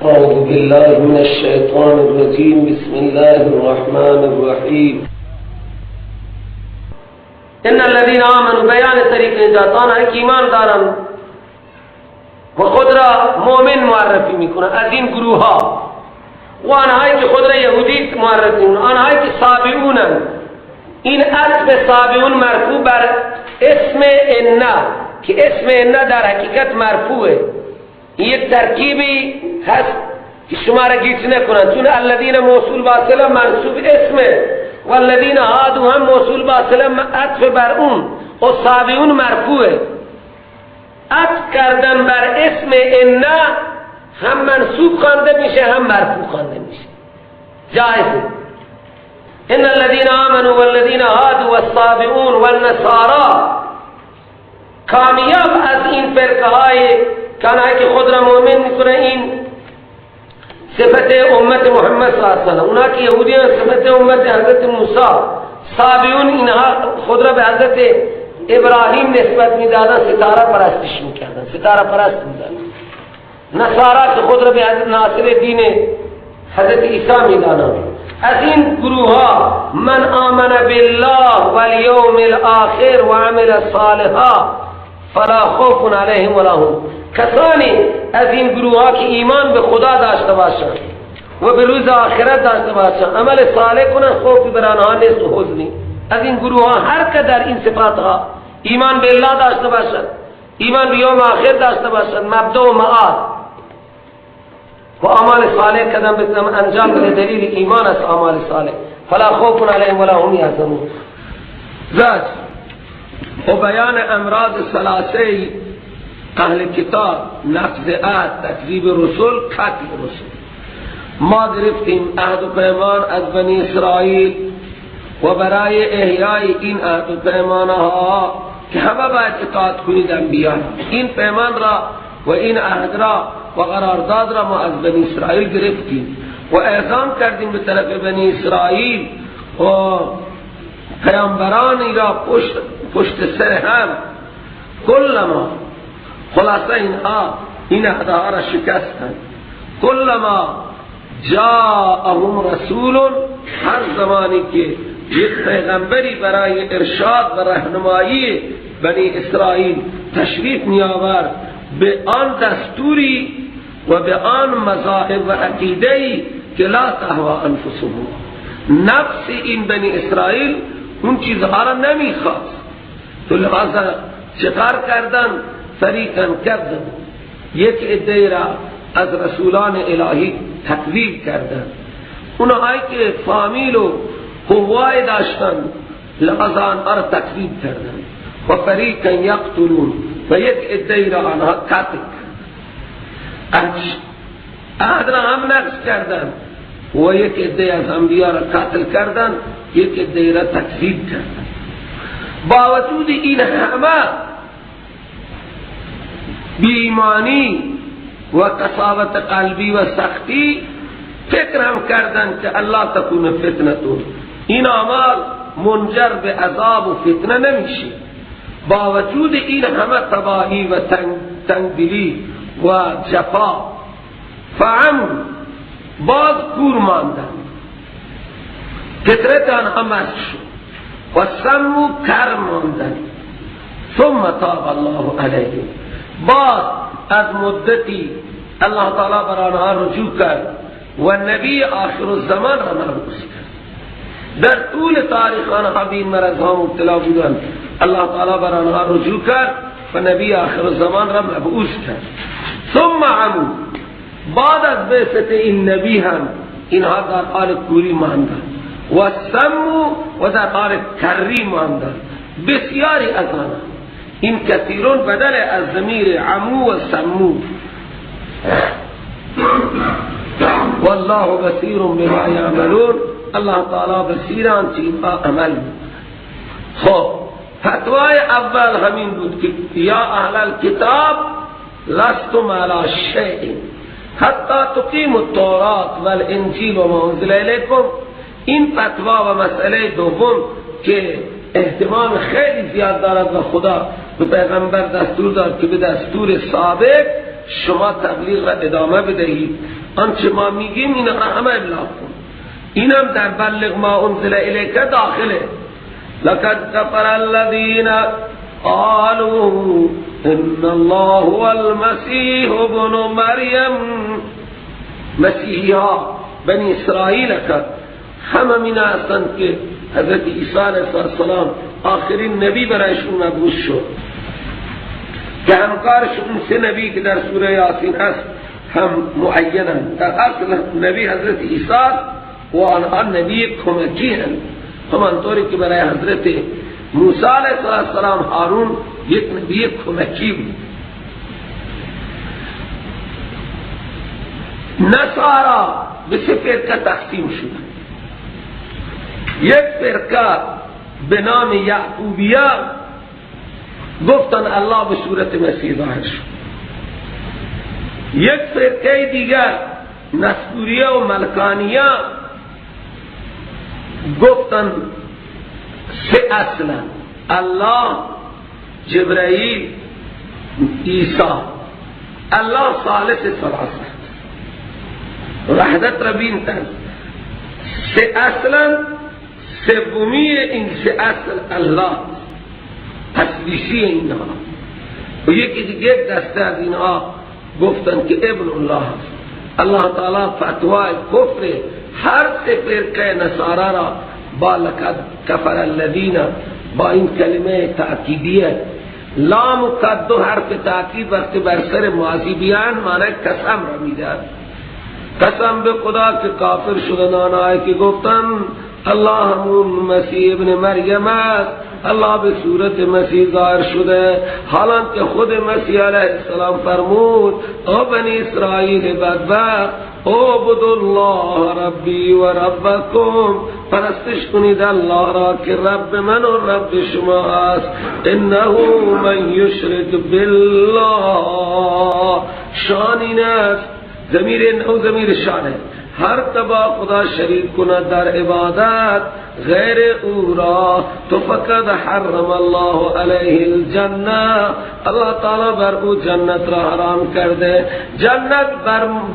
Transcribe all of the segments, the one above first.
أعوذ بالله من الشيطان الرجيم بسم الله الرحمن الرحيم إن الذين آمنوا بیان طریق نجاتان ہے کہ ایمان داران و خود را مومن معرفی میکنن از این گروه ها و آنهایی که خود را یهودی معرفی میکنن آنهایی که سابعونن. این اسم سابعون مرفوع بر اسم انا که اسم انا در حقیقت مرفوعه. این یک ترکیبی هست که شما را گیج نکنن چون الذین موصول باصله منصوب اسمه و الذین هادو هم موصول باصله عطف بر اون و سابعون مرفوعه. عطف کردن بر اسم انا هم منصوب خوانده میشه هم مرفوع خوانده میشه، جایزه. ان الذين آمنوا والذين هادوا والصابئون والنصارى کامیاب از این فرقه های کانایی که خود را مؤمن میکنه این صفت امت محمد صلی الله علیه وسلم. اونا که یهودیان صفت امت حضرت موسی، صابئون اینها خود را به حضرت ابراهیم نسبت میدادن، ستاره پرستش میکردن، ستاره پرست بودن. نصارا که خود را به حضرت ناصر دین حضرت عیسی میدانند. از این گروه ها من آمن بالله والیوم الاخر و عمل صالحا فلا خوف علیهم ولا هم. کسانی از این گروه ها که ایمان به خدا داشته باشند و به روز آخرت داشته باشند عمل صالح کنند خوفی بر آنها نیست و حزنی. از این گروه ها هر که در این صفات ها ایمان به الله داشته باشند، ایمان به یوم آخر داشته باشند، مبدا و معاد و اعمال صالح قدم به قدم انجام بده دلیل ایمان است اعمال صالح فلا خوف علیهم ولا هم یحزنون. ذات و بیان امراض ثلاثه اهل کتاب، نقض عهد، تکذیب رسول، قتل رسول. ما گرفتیم عهد و پیمان از بنی اسرائیل و برای احیای این عهد و پیمانها که همه باید اطاعت کنید انبیا، این پیمان را و این عهد را و قرارداد را ما از بنی اسرائیل گرفتیم و اعزام کردیم به طرف بنی اسرائیل و پیامبرانی را پشت سر هم کلما خلاصه اینها این عهدها را شکستند. کلما جاءهم رسول، هر زمانی که یک پیغمبری برای ارشاد و راهنمایی بنی اسرائیل تشریف می‌آورد به آن دستوری و به آن مذاهب و عقیده‌ای که لا تهوى انفسهم، نفس این بنی اسرائیل اون چیزها را نمیخواست، تو لحاظا چکار کردن؟ فریقا کردن، یک عده را از رسولان الهی تکذیب کردن. اونهایی که فامیل و قوای داشتن لحاظا آنها را تکذیب کردن. و فریقا یقتلون، و یک عده را آنها قتل عهد را هم نقض کردن و یک عده از انبیا را قتل کردن، یک عده را تکذیب کردن. با وجود این همه بی‌ایمانی و قساوت قلبی و سختی فکر هم کردن که الله تکون فتنتون، این اعمال منجر به عذاب و فتنه نمیشه. با وجود این همه تباهی و تنگدلی و جفا فعم باز کور ماندن، فطرت آنها مسخ شد و سمو کر ماندن. ثم تاب الله علیهم، باز از مدتی الله تعالی بر آنها رجوع کرد و نبی آخر الزمان را مبعوث کرد. در طول تاریخ آنها به این مرض ها مبتلا بودند، الله تعالی بر آنها رجوع کرد و نبی آخر الزمان را مبعوث کرد. ثم عمو، بعد از بعثت این نبی هم اینها در حال کوری ماندند و سمو و در حال کری ماندند. بسیاری از آنها، این کثیرون بدل از ضمیر عمو و سمو. والله بصیر بما یعملون، الله تعالی بصیران چه اینها عمل بود. خب فتوای اول همین بود که یا اهل الكتاب لستم علی شیء حتی تقیموا التوراة والانجیل و ما انزل الیکم. این فتوا و مسئله دوم که احتمال خیلی زیاد دارد و خدا به پیغمبر دستور داد که به دستور سابق شما تبلیغ را ادامه بدهید، آنچه ما میگیم اینا را همه ابلاغ کن. اینم در بلغ ما انزل الیک داخله. لقد کفر الذین قالوا ان الله هو المسیح ابن مریم. مسیحی ها بنی اسرائیل که همه مینا هستند که حضرت عیسی علیه السلام آخرین نبی برایشون مبعوث شد که همکارشون سه نبی که در سوره یاسین هست هم معینند. در اصل نبی حضرت عیسی و آنها نبی کمکی هستند، همانطوری که برای حضرت موسی علیه السلام هارون یک نبی کمکی بود. نصارا به سه فرقه تقسیم شد. یک فرقه به نام یعقوبیه گفتن الله به صورت مسیح ظاهر شد. یک فرقه دیگر نسطوریه و ملکانیه گفتن سه اصلا الله، جبرائیل، عیسی. الله ثالث ثلاثه، وحدت ربینتن. سه اصلا سومی این سه اصل الله تسلیسی اینها. و یکی دیگه دسته از اینها گفتن که ابن الله است. الله تعالی فتوای کفر هر سه فرقه نصارا را با لقد کفر الذین با این کلمه تأکیدیه لام و قد دو حرف تأکید وقتی بر سر ماضی بیان معنی قسم را میدهد. قسم به خدا که کافر شدن آنهایی که گفتن الله همون مسیح ابن مریم است، الله به صورت مسیح ظاهر شده، حالان که خود مسیح علیه السلام فرمود او بنی اسرائیل بدبخت اعبدوا الله ربی و ربکم، پرستش کنید الله را که رب من و رب شما است. انه من یشرک بالله، شان این است، ضمیر انه ضمیر شانه، هر تبا خدا شریک کند در عبادت غیر او را تو فقط حرم الله علیه الجنه، الله تعالی بر او جنت را حرام کرده. جنت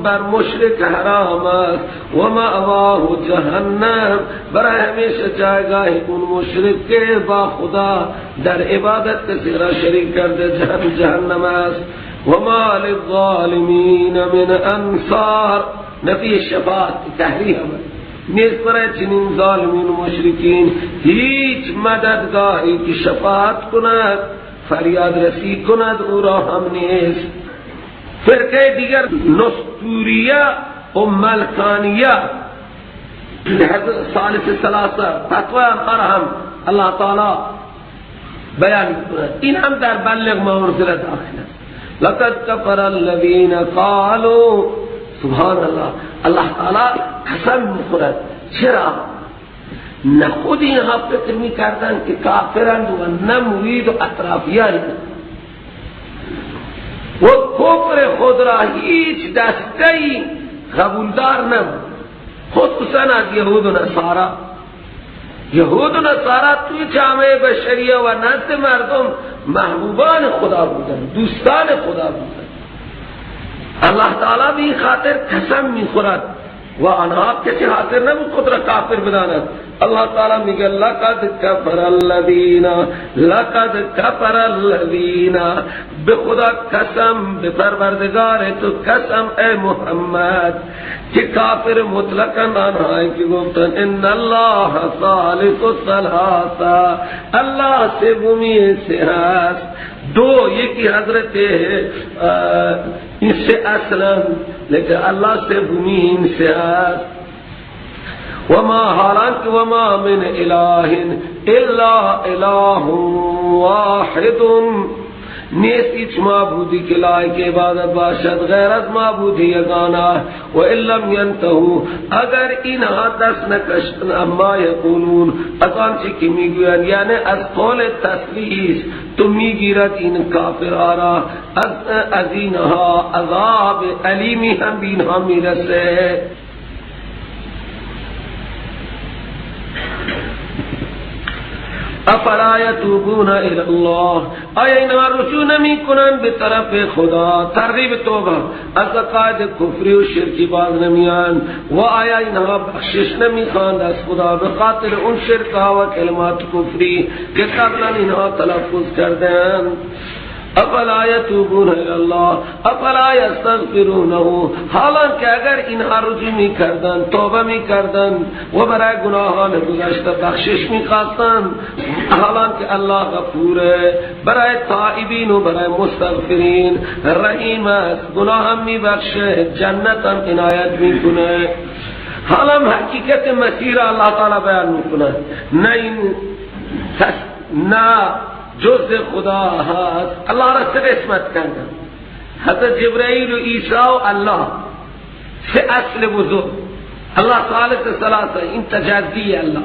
بر مشرک حرام است و مأواه جهنم، برای همیشه جایگاه اون مشرک که با خدا در عبادت کسی را شریک کرده جهنم است. و ما للظالمین من انصار، نفی شفاعت تحریح نیست برای چنین ظالمین و مشرکین هیچ مددگاری که شفاعت کند فریاد رسی کند او را هم نیست. فرقه دیگر نسطوریه و ملکانیه ثالث ثلاثه فتوی آنها هم الله تعالی بیان کند. این هم در بلغ ما انزل داخل است. لقد کفر الذین قالوا، سبحان الله، الله تعالی قسم میخورد. چرا؟ نه خود اینها فکر میکردن که کافرند و نه مرید و اطرافیان و کفر خود را هیچ دسته‌ای قبولدار نبود، خصوصا از یهود و نصارا. یهود و نصارا توی جامعه بشریه و نزد مردم محبوبان خدا بودند، دوستان خدا بودند. الله تعالی به این خاطر قسم میخورد و آنها کسی حاضر نبود خود را کافر بداند. الله تعالی میگه لقد کفر الذین، به خدا قسم، به پروردگار تو قسم ای محمد که کافر مطلقاً آنهایی که گفتن ان الله ثالث ثلاثه، الله سومی سه است. دو، یکی حضرت این سه اصلا، لیکن الله سومی این سه است. و ما حالان که و ما من اله الا اله واحد، نیست هیچ معبودی که لایق عبادت باشد غیر از معبود یگانه. و ان لم ینتهوا، اگر اینها دست نکشند اما یقولون، از آنچه که میگویند، یعنی از قول تسلیس تو میگیرد این کافرها را، از اینها عذاب علیمی هم به اینها میرسه. افلا یتوبون الی الله، آیا اینها رجوع نمی کنند به طرف خدا؟ ترغیب توبه، از عقاید کفری و شرکی باز نمیان. و آیا اینها بخشش نمی خواند از خدا به خاطر اون شرک ها و کلمات کفری که قبلا اینها تلفظ کردند؟ افلا یتوبون الی الله افلا یستغفرونه، حالا که اگر اینها رجوع می کردن، توبه می کردن و برای گناهان گذشته بخشش می خواستن، حالا که الله غفوره، برای تائبین و برای مستغفرین رحیم است، گناه هم می بخشه، جنت هم عنایت می کنه. حالا حقیقت مسیر الله تعالی بیان می کنه، نه جز خدا هست. الله را سه قسمت کردن، حضرت جبرائیل و عیسی و الله، سه اصل بزرگ. الله ثالث ثلاثه، این تجدی الله.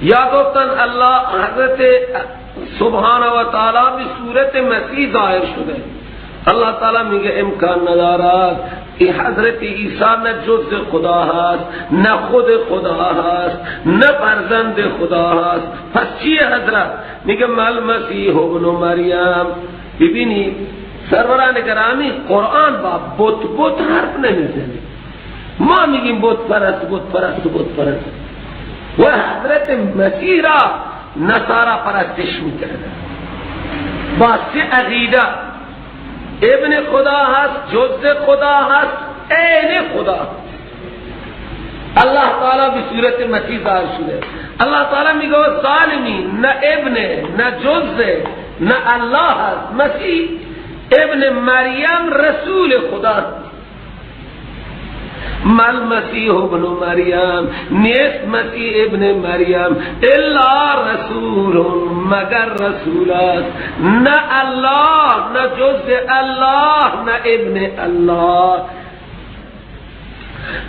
یا گفتن الله حضرت سبحانه و تعالی به صورت مسیح ظاهر شده. الله تعالی میگه امکان ندارد، این حضرت عیسی نه جز خدا هست، نه خود خدا هست، نه فرزند خدا هست. پس چیه حضرت؟ میگه مل مسیح ابن مریم. ببینید سروران گرامی، قرآن با بت حرف نمیزنه. ما میگیم بت پرست و حضرت مسیح را نصارا پرستش میکرده با سه عقیده، ابن خدا هست، جز خدا هست، عین خدا. الله تعالی به صورت مسیح ظاهر شده. الله تعالی میگه ظالمین، نه ابن نه جز نه الله هست. مسیح ابن مریم رسول خدا. مل مسیح ابن مریم، نیست مسیح ابن مریم الا رسول، مگر رسول است، نه الله نه جز الله نه ابن الله.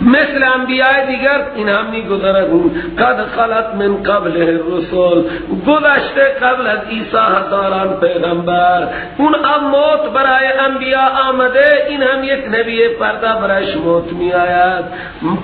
مثل انبیاء دیگر این هم می گذرد، قد خلت من قبل الرسل، گذشته قبل از عیسی هزاران پیغمبر. اون هم موت برای انبیاء آمده، این هم یک نبی فردا برایش موت می آید.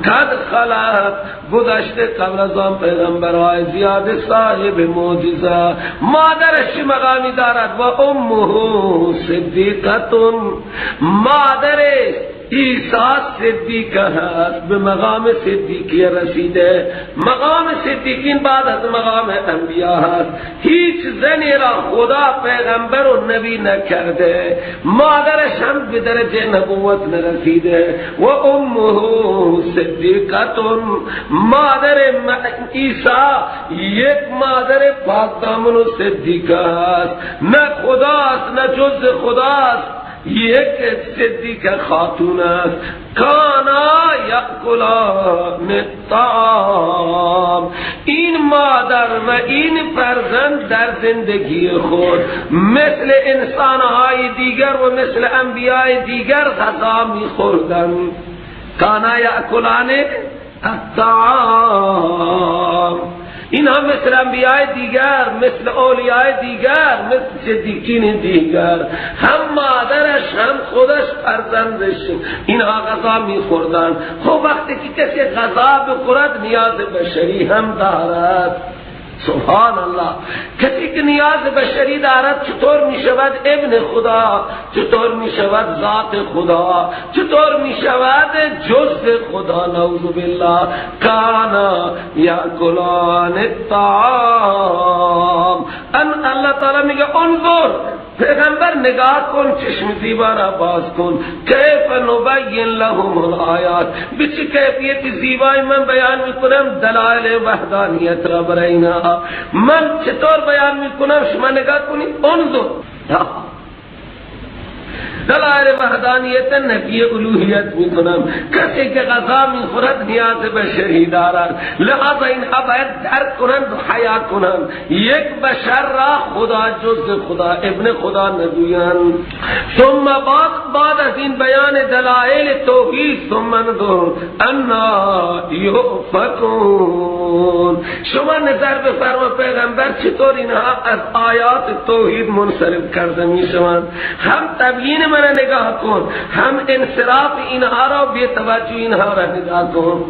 قد خلت، گذشته قبل از آن پیغمبرهای زیاد صاحب معجزه. مادرش مقامی دارد و امه صدیقتون، مادرش عیسی صدیق هست، به مقام صدیقی رسیده. مقام صدیقین بعد از مقام انبیاء هست. هیچ زنی را خدا پیغمبر و نبی نکرده، مادرش هم به درجه نبوت نرسیده. و امه صدیقتون، مادر عیسی یک مادر پاک دامن و صدیقه هست، نه خداست نه جز خداست، یک صدیق خاتون است. کانا یأکلان الطعام، این مادر و این فرزند در زندگی خود مثل انسانهای دیگر و مثل انبیاء دیگر غذا می‌خوردند. کانا یأکلان الطعام، اینها مثل انبیاء دیگر، مثل اولیاء دیگر، مثل صدیقین دیگر، هم مادرش هم خودش فرزندش اینها غذا میخوردن. خب وقتی که کسی غذا بخورد نیاز بشری هم دارد. سبحان الله، کسی که نیاز بشری دارد چطور می شود ابن خدا، چطور می شود ذات خدا، چطور می شود جز خدا؟ نعوذ بالله. کانا یاکلان الطعام. الله تعالی میگه انظر، پیغمبر نگاه کن، چشم زیبا را باز کن، کیف نبین لهم الآیات، به چه کیفیت زیبایی من بیان میکنم دلائل وحدانیت را برای اینها. من چطور بیان میکنم شما نگاه کنید. انظر، دلائل وحدانیت نفی الوهیت میکنم. کسی که غذا میخورد نیاز بشری دارد، لہذا اینها باید درک کنند و حیا کنند. یک بشر را خدا جز خدا ابن خدا نگویند. ثم بعد از این بیان دلائل توحید، ثم انظر انا یؤفکون، شما نظر بفرما پیغمبر چطور اینها از آیات توحید منصرف کرده میشوند. هم تبیین من نگاه کن، هم انصراف اینها را، بی توجه اینها را نگاه کن.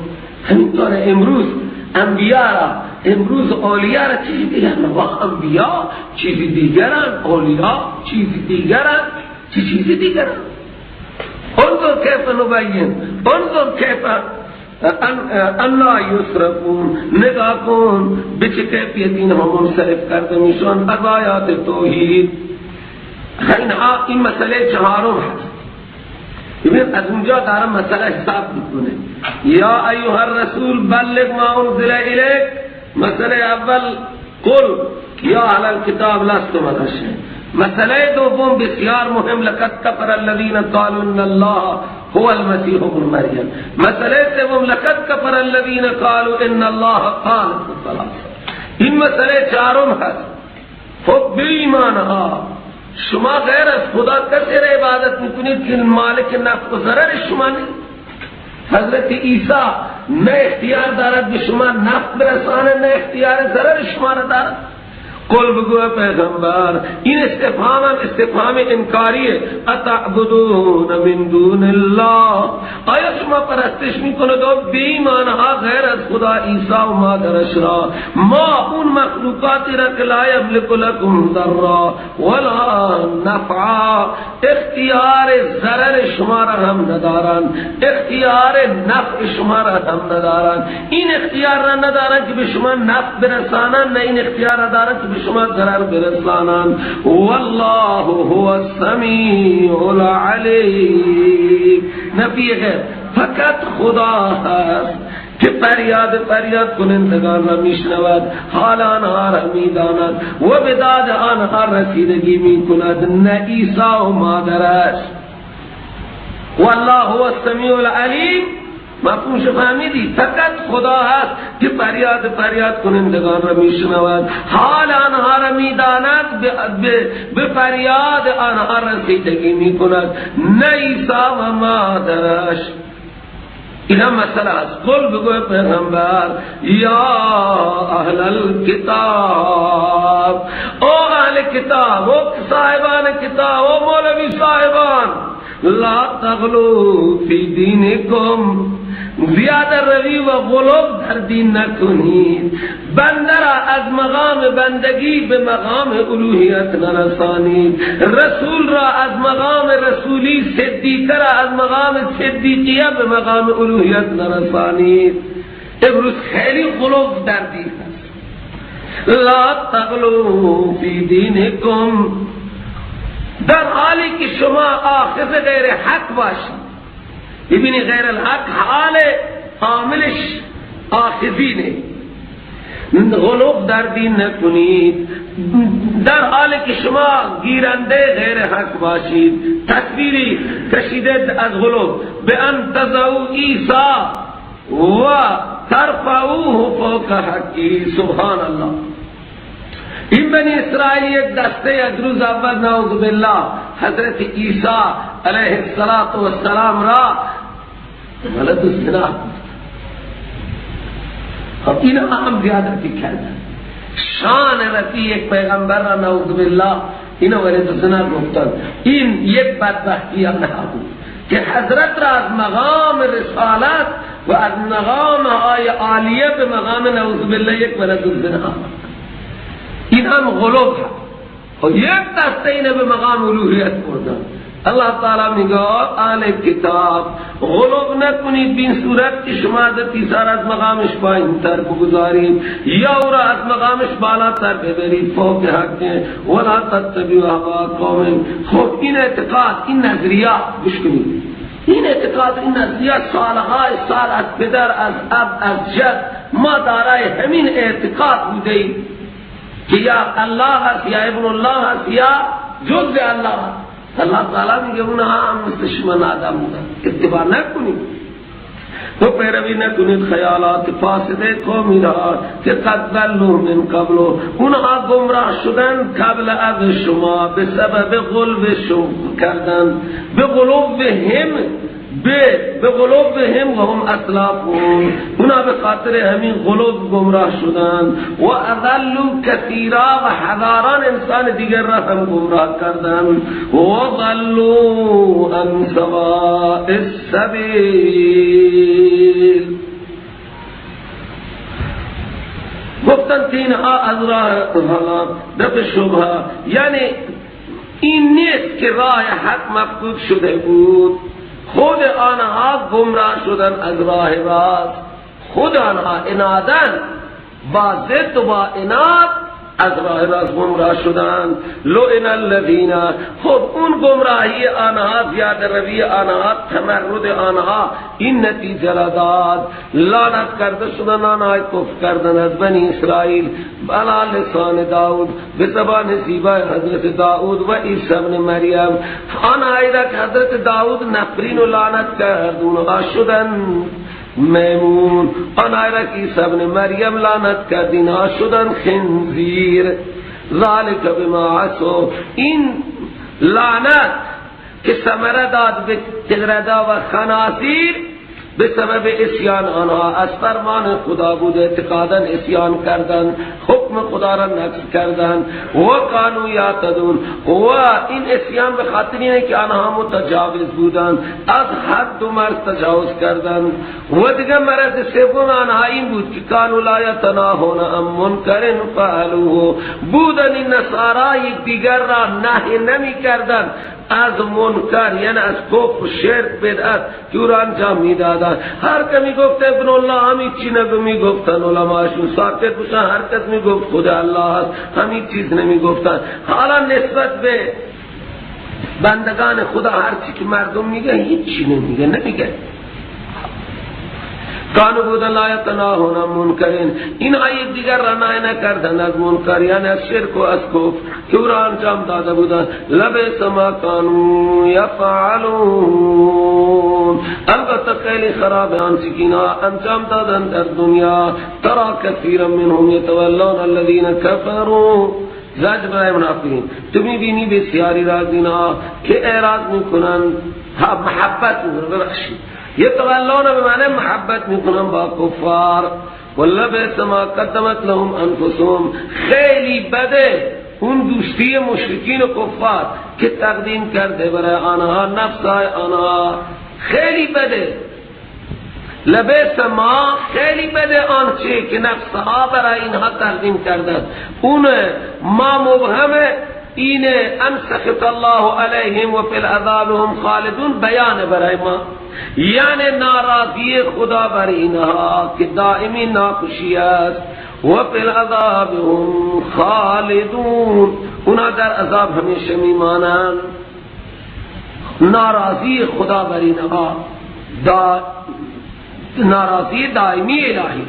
همینطور امروز انبیاء را امروز اولیاء را چیزی دیگرن و انبیاء چیزی دیگرن، اولیاء چیزی دیگرن، چیزی دیگرن. انظر کیف نبین، انظر کیف اللہ یسرفون، نگاه کن به چه کیفیت اینها منصرف کرده میشن از آیات توحید. این مسئله چهارم هست. ببین از اونجا دارم مسئله حساب میکنه. یا ایها الرسول بلغ ما انزل الیک. مسئله اول قل یا اهل الكتاب لستم علی شیء. مسئله دوم بسیار مهم، لقد کفر الذین قالوا ان الله هو المسیح ابن مریم. مسئله سوم لقد کفر الذین قالوا ان الله ثالث ثلاثه. این مسئله چهارم هست. خب به ایمانها شما غیر از خدا کسی را عبادت میکنید که مالک نفع و ضرر شما نیست. حضرت عیسی نه اختیار دارد به شما نفع برسانه، نه اختیار ضرر شما را دارد. قل بگو پیغمبر، این استفهام هم استفهام انکاریه. اتعبدون من دون الله، آیا شما پرستش میکنید و بی ایمانها غیر از خدا عیسی و مادرش را، ما اون مخلوقاتی را که لا یملک لکم ضرا ولا نفعا، اختیار ضرر شما را هم ندارن، اختیار نفع شما را هم ندارن. این اختیار را ندارن که به شما نفع برسانن، نه این اختیار را دارن که به شما ضرر برسانن. والله هو السمیع العلیم. نفی غیر، فقط خدا هست که فریاد کنندگان را میشنود، حال آنها را میداند و به داد آنها رسیدگی میکند، نه عیسی و مادرش. والله هو السمیع العلیم. مفهومش فهمیدی؟ فقط خدا هست که فریاد کنندگان را میشنود، حال آنها را میداند، به فریاد آنها رسیدگی میکند، نه عیسی و مادرش. اینا مسئله است. قل بگو پیغمبر یا اهل الكتاب، او اهل کتاب، او صاحبان کتاب، او مولوی صاحبان، لا تغلو فی دینکم، زیاده روی و غلو در دین نکنید. بنده را از مقام بندگی به مقام الوهیت نرسانید، رسول را از مقام رسولی، صدیقه را از مقام صدیقیه به مقام الوهیت نرسانید. امروز خیلی غلو در دین هست. لا تغلو فی دینکم، در حالی که شما آخذ غیر حق باشید. ببینی غیر الحق حال عاملش آخذینه. غلوب در دین نکنید در حالی که شما گیرنده غیر حق باشید. تصویری کشیده از غلوب، به ان تضعوا عیسی و ترفعوه فوق حقی. سبحان الله. این بنی اسرائیل یک دسته از روز اول نعوذ بالله حضرت عیسی علیه السلام را ولد الزنا. خب اینا هم زیادتی کردن. شان رفی یک پیغمبر را نعوذ بالله اینا ولد الزنا گفتن. این یک بدبختی هم نبود که حضرت را از مقام رسالت و از مقام عالیه به مقام نعوذ بالله یک ولد الزنا. این هم غلوب هست و یک دسته اینه به مقام الوهیت بردن. الله تعالی میگه اهل کتاب غلوب نکنید بین صورت که شما حضرت عیسی از مقامش پایین تر بگذارید یا او را از مقامش بالاتر ببرید فوق حق ولا تتبعوا هوا قوم. خب این اعتقاد، این نظریه گوش کنید، این اعتقاد، این نظریه سالهای سال از پدر، از اب، از جد ما دارای همین اعتقاد بودیم که یا الله هست یا ابن الله هست یا جز الله هست. اللہ تعالی میگه اونها هم مثل شما نادم بودن، اتباع نکنید تو پیروی نکنید خیالات فاسده قومی را که قد ضلوا من قبل، اونها گمراه شدن قبل از شما به سبب غلو شما کردن، به قلوبهم و هم اسلافون، اونا به خاطر همین قلوب گمراه شدن و اضلوا کثیرا و هزاران انسان دیگر را هم گمراه کردن و ضلوا عن سواء السبیل و گفتن که اینها از راه حالا دفع شبه، یعنی این نیست که راه حق مفقود شده بود، خود آنها گمراه شدن از راه راست، خود آنها انادن با ضد و با اناد از راه راست گمراه شدن. لئن الذین، خب اون گمراهی آنها، زیاده روی آنها، تمرد آنها این نتیجه را داد، لعنت کرده شدن آنها کفر کردن از بنی اسرائیل بلا لسان داود، به زبان زیبای حضرت داود و عیسی ابن مریم. آنهایی را که حضرت داود نفرین و لعنت کرد اونها شدن میمون، آنهایی را که عیسی ابن مریم لعنت کرد اینها شدن خنزیر. ذالک بما عصوا، این لعنت که ثمره داد به قرده و خنازیر به سبب اسیان آنها از فرمان خدا بود، اعتقادا اسیان کردن، حکم خدا را نقض کردن و کانوا یعتدون، و این اسیان به خاطر اینه که آنها متجاوز بودند، از حد و مرز تجاوز کردن. و دیگه مرض سوم آنها این بود که کانوا لا یتناهون عن منکر فعلوه، بودن این نصارا یک دیگر را نهی نمی کردن از منکر، یعنی از کفر، شرک، بدعت که او را انجام میدادن. هر که میگفت ابن الله همین چی نمیگفتن، علماشون ساکت بودن، هر کس میگفت خدا الله است همین چیز نمیگفتن. حالا نسبت به بندگان خدا هر چی که مردم میگه هیچ چی نمیگه. کانوا بودن لا یتناهون عن منکرین، این آیه دیگر را نهی نکردن از منکر، یعنی از شرک و از کفر که او را انجام داده بودن. لبئس ما کانوا یفعلون، البته خیلی خراب آنچه که اینها انجام دادن در دنیا. ترى کثیرا منهم یتولون الذین کفروا، زجر برای منافقین، تو میبینی بسیاری را از اینها که اعراض میکنن، محبت میکنن، یتولون به معنی محبت میکنن با کفار. ولبئس ما قدمت لهم انفسهم، خیلی بده اون دوستی مشرکین و کفار که تقدیم کرده برای آنها نفسهای آنها، خیلی بده. لبئس ما، خیلی بده آنچه که نفسها برای اینها تقدیم کردند. اون ما مبهمه، این ان سخط الله علیهم و فی العذاب هم خالدون بیان برای ما، یعنی ناراضی خدا بر اینها که دائمی ناخوشی است. و فی العذاب هم خالدون، اونا در عذاب همیشه میمانند. ناراضی خدا بر اینها، ناراضی دائمی الهی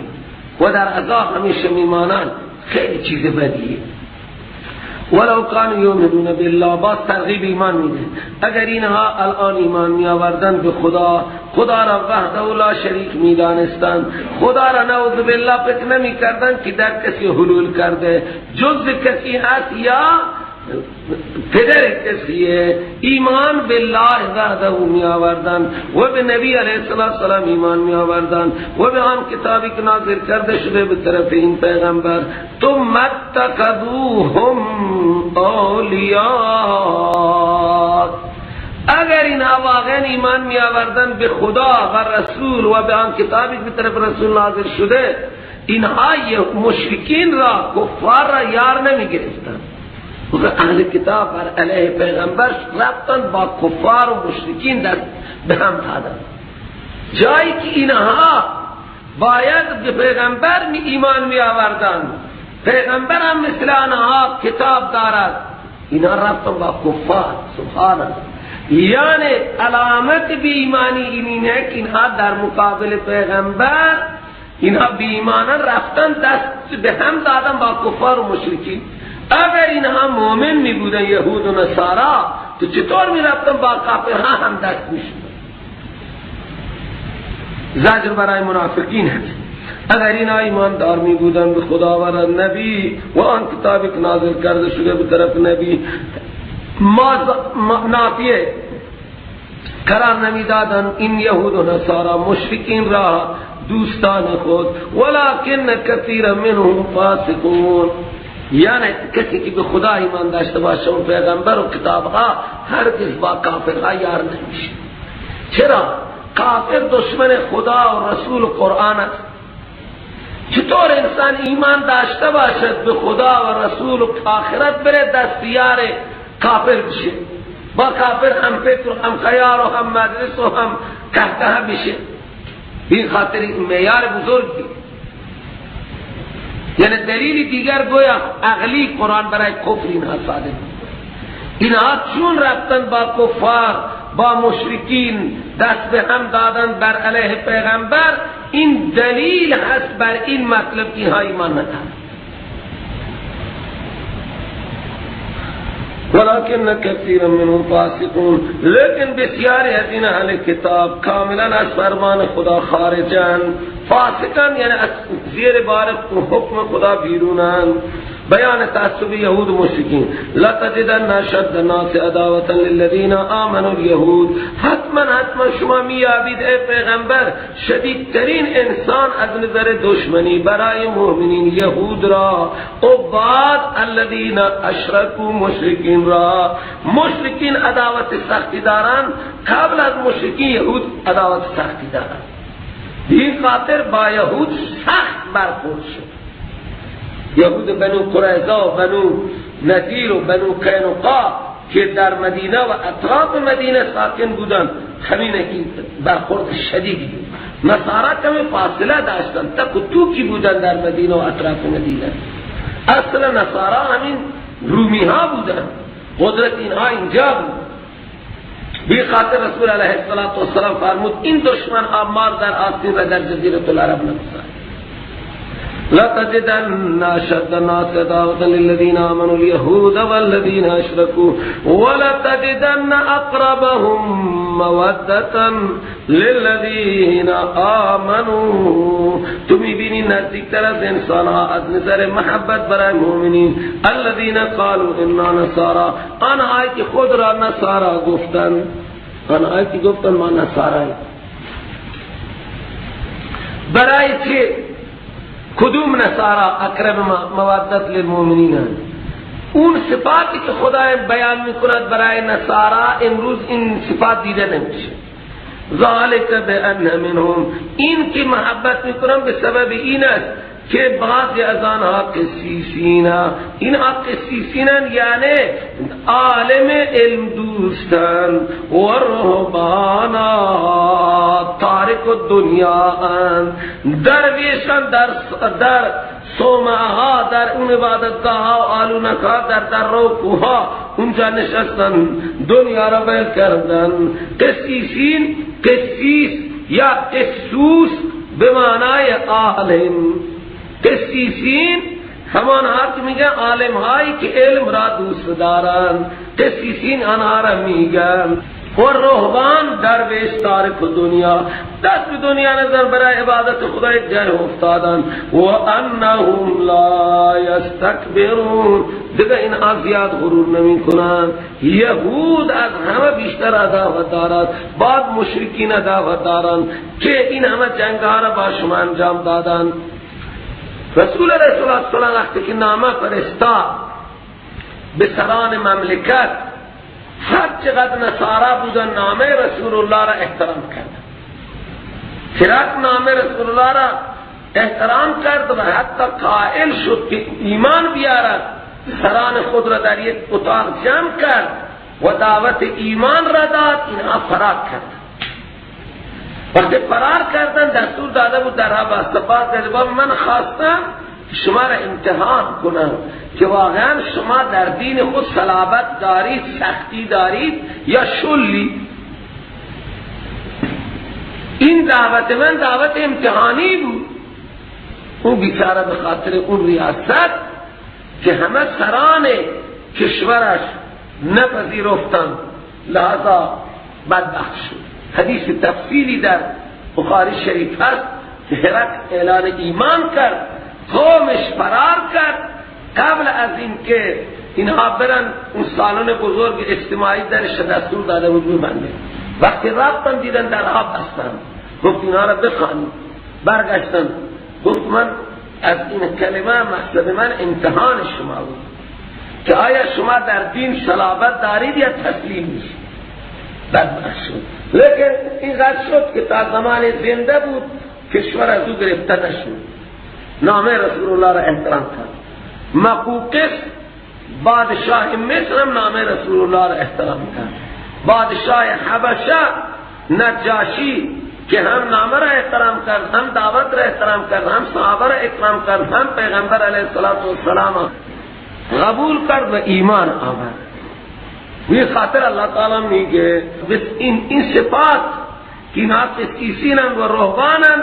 و در عذاب همیشه میمانند، خیلی چیز بدیه. ولو کانوا یؤمنون بالله، باز ترغیب ایمان میده. اگر اینها الان ایمان می آوردن به خدا، خدا را وحده لا شریک می دانستند، خدا را نعوذ بالله فکر نمی کردن که در کسی حلول کرده، جز کسی هست یا پدر کسیه. ایمان بالله وحده می آوردن و به نبی علیه السلام ایمان می آوردن و به آن کتابی که نازل کرده شده به طرف این پیغمبر. ثم اتخذوهم اولیاء، اگر این واقعا ایمان می آوردن به خدا و رسول و به آن کتابی که به طرف رسول نازل شده، اینها مشرکین را، کفار را یار نمی گرفتن. اهل کتاب بر علیه پیغمبر رفتن با کفار و مشرکین دست به هم دادن، جایی که اینها باید به پیغمبر ایمان می آوردن، پیغمبر هم مثل آنها کتاب دارد، اینها رفتن با کفار. سبحان الله، یعنی علامت بی ایمانی اینه که اینها در مقابل پیغمبر اینها بی ایمانان رفتن دست به هم دادن با کفار و مشرکین. اگر اینها مومن می بودن یهود و نصارا، تو چطور می رفتن با کافرها هم دست می شدن؟ زجر برای منافقین هست. اگر اینها ایمان دار می بودن به خدا و نبی و آن کتابی که نازل کرده شده به طرف نبی، نافیه قرار نمی دادن این یهود و نصارا مشرکین را دوستان خود. ولکن کثیر منهم فاسقون، یعنی کسی که به خدا ایمان داشته باشه و پیغمبر و کتابها، هرگز با کافرها یار نمیشه. چرا؟ کافر دشمن خدا و رسول و قرآن است. چطور انسان ایمان داشته باشد به خدا و رسول و آخرت بره دستیار کافر بشه، با کافر هم فکر و هم خیال و هم مدرس و هم قهقه بشه. این خاطر این معیار بزرگی، یعنی دلیل دیگر گویا عقلی قرآن برای کفر اینها صادق. اینها چون رفتن با کفار با مشرکین دست به هم دادن بر علیه پیغمبر، این دلیل هست بر این مطلب اینها ایمان ندارند. ولكن كثيرا منهم فاسقون، لیکن بسیاری از این اهل کتاب کاملا از فرمان خدا خارجن. فاسقن یعنی از زیر بار حکم خدا بیرونن. بیان تعصب یهود و مشرکین. لتجدن اشد الناس عداوة للذین آمنوا اليهود، حتما شما میابید ای پیغمبر شدیدترین انسان از نظر دشمنی برای مؤمنین یهود را، و بعد الذین اشرکوا مشرکین را. مشرکین عداوت سختی دارن، قبل از مشرکین یهود عداوت سختی دارن. این خاطر با یهود سخت برخورد شد. یهود بنو قریظه و بنو نذیر و بنو قینقاع که در مدینه و اطراف مدینه ساکن بودند، همین که برخورد شدیدی بود. نصارا کمی فاصله داشتند، تک و توکی بودند در مدینه و اطراف مدینه. اصلا نصارا همین رومی ها بودند، قدرت اینها اینجا بود. بی خاطر رسول علیه السلام فرمود این دشمن ها مار در آستین و در جزیره العرب نگذارد. لتجدن اشد الناس عداوة للذین آمنوا اليهود والذین اشركوا ولتجدن اقربهم مودة للذین آمنوا. تو میبینی نزدیکتر از انسان ها از نظر محبت برای مؤمنین الذین قالوا انا نصارى، آنهایی که خود را نصارا گفتند، آنهایی که گفتند ما نصاراییم. برای چه؟ کدوم نصارا اقرب مودت للمؤمنین هست؟ اون صفاتی که خدا بیان میکند برای نصارا امروز این صفات دیده نمیشه. ذالک بان منهم، این که محبت میکنن به سبب این است که بعضی از آنها قسیسین، اینها قسیسین یعنی عالم علم دوستن، و رهبانا تارک الدنیا، درویشان در صومعها، در اون عبادتگاه ها و آلونکها، در روکوها اونجا نشستن دنیا را بیل کردن. قسیسین، قسیس یا قسوس به معنای عالم. قسیسین همان ها که میگن عالم هایی که علم را دوست دارن، قسیسین آنها را میگن. و رهبان درویش تارک دنیا، دست به دنیا نظر برای عبادت خدا یک جای افتادن. و انهم لا یستکبرون، دیگه این زیاد غرور نمی کنن. یهود از همه بیشتر عداوت دارند، بعد مشرکین عداوت دارند که این همه جنگ ها را با شما انجام دادن. رسول الله صلی الله علیه و وقتی که نامه فرستاد به سران مملکت، هر چقدر نصارا بودن نامه رسول الله را احترام کرد. هرقل نامه رسول الله را احترام کرد و حتی قائل شد که ایمان بیارد. سران خود را در یک اتاق جمع کرد و دعوت ایمان را داد. اینها فرار کرد. وقتی فرار کردن دستور داده بود درها باستفاد کرد. من خواستم شما را امتحان کنم که واقعا شما در دین خود صلابت دارید، سختی دارید یا شلی. این دعوت من دعوت امتحانی بود. اون بیچاره به خاطر اون ریاست که همه سران کشورش نپذیرفتند، لحظا بدبخت شد. حدیث تفصیلی در بخاری شریف هست که هرقل اعلان ایمان کرد، قومش فرار کرد. قبل از این که اینها برن اون سالن بزرگ اجتماعی درش دستور داده بود میبنده. وقتی رفتن دیدن درها بستن، گفت اینها را بخوانید. برگشتن گفت من از این کلمه مقصد من امتحان شما بود که آیا شما در دین صلابت دارید یا تسلیم میشید. بدبخت شد. لیکن این قد شد که تا زمان زنده بود کشور از او گرفته نشد. نام رسول الله را احترام کرد. مقوقس بادشاه مصر هم نام رسول الله را احترام کرد. بادشاه حبشه نجاشی که هم نام را احترام کرد، هم دعوت را احترام کرد، هم صحابه را اکرام کرد، هم پیغمبر علیه السلام قبول کرد و ایمان آورد. یہ خاطر اللہ تعالی میگه این صفات که اینا قسیسینن و رهبانن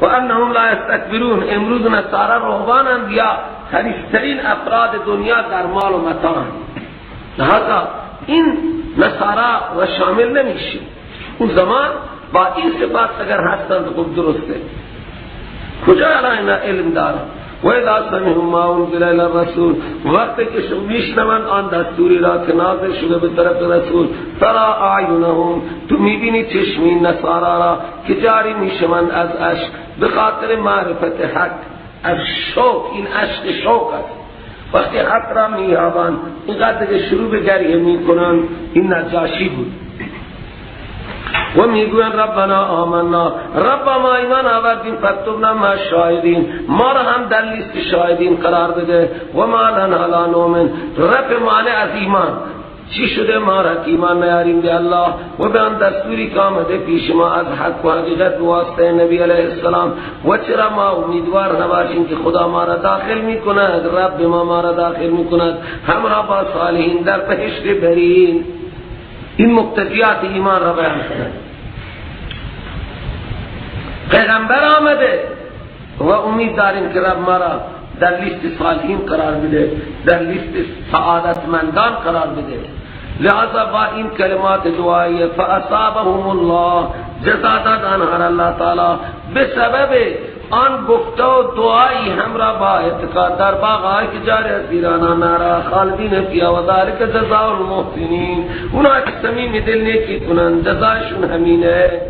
و انهم لا استکبرون. امروز نصارا رهبانن یا خریفترین افراد دنیا در مال و متاع، لہذا این نصارا و شامل نمیشه. اون زمان با این صفات اگر هستند خوب درسته. کجا الان علم دارن؟ و اذا سمعوا ما انزل الى الرسول، وقتی که میشنوند آن دستوری را که نازل شده به طرف رسول، ترى اعینهم، تو میبینی چشمی نصارا را که جاری میشوند از اشک به خاطر معرفت حق. از شوق، این عشق شوق است. وقتی حق را مییابند اینقدر که شروع به گریه میکنند. این نجاشی بود و میگویند ربنا آمنا، رب ما ایمان آوردیم فاکتبنا مع الشاهدین، ما را هم در لیست شاهدین قرار بده. و ما لنا لا نؤمن، رب مانع از ایمان چی شده ما را که ایمان نیاریم به الله و به آن دستوری که آمده پیش ما از حق و حقیقت واسطه نبی علیه السلام. و چرا ما امیدوار نباشیم که خدا ما را داخل میکند، رب ما را داخل میکند همراه با صالحین در بهشت برین. این مقتضیات ایمان را بیان کرد. پیغمبر آمده و امید داریم که رب ما را در لیست صالحین قرار بده، در لیست سعادتمندان قرار بده. لہذا با این کلمات دعایی فاصابهم الله، جزا داد آنها الله تعالی به سبب آن گفته و دعایی همراه با اعتقاد در باغ که جاری از ایرانا نارا خالدین فیها و ذلک جزاء المحسنین. اونا که صمیم دل نیکی کنن جزایشون همینه.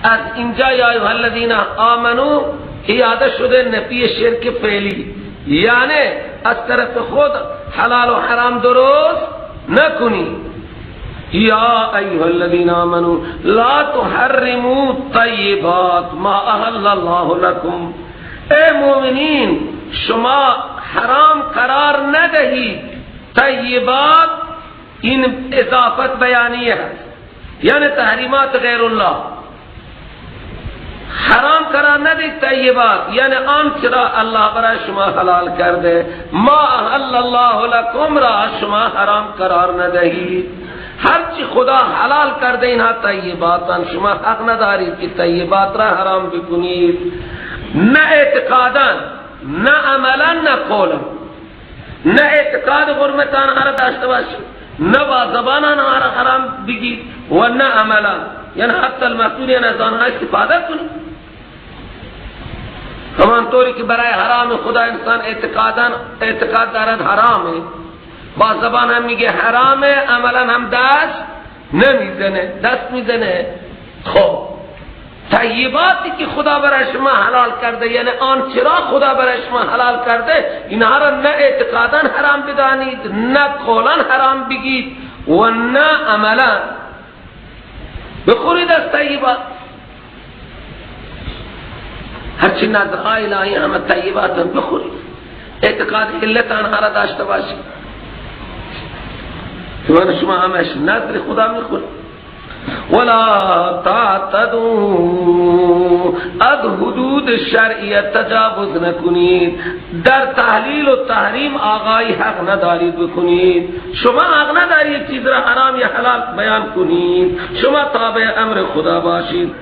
از اینجا یا ایها الذین آمنو ایاده شده نفی شرک فعلی، یعنی از طرف خود حلال و حرام درست نکنی. یا ایها الذین آمنوا لا تحرموا طیبات ما احل الله لكم. ای مومنین شما حرام قرار ندهید طیبات، این اضافت بیانیه هست، یعنی تحریمات غیر الله. حرام قرار ندید طیبات، یعنی آن چرا الله برای شما حلال کرده. ما احل الله لكم را شما حرام قرار ندهید. هرچی خدا حلال کرده اینها طیباتن، شما حق ندارید که طیبات را حرام بکنید. نه اعتقادا، نه عملا، نه قولا. نه اعتقاد حرمتان را داشته باشید، نه با زبانان را حرام بگید و نه عملا، یعنی حتی المسئولین از آنها استفاده کنید. همانطوری که برای حرام خدا انسان اعتقاد دارد حرامه، با زبان هم میگه حرامه، عملا هم دست میزنه. خب طیباتی که خدا برای شما حلال کرده، یعنی آن چرا خدا برای شما حلال کرده، اینها را نه اعتقادا حرام بدانید، نه قولا حرام بگید و نه عملا بخورید از طیبات. هرچی نظرهای الهی همه طیبات هم بخورید، اعتقاد علت آنها را داشته باشید. شما همش نظر خدا میخورید. ولا تعتدوا، از حدود شرعیت تجاوز نکنید. در تحلیل و تحریم آقای حق ندارید بکنید. شما حق ندارید چیز را حرام یا حلال بیان کنید. شما تابع امر خدا باشید.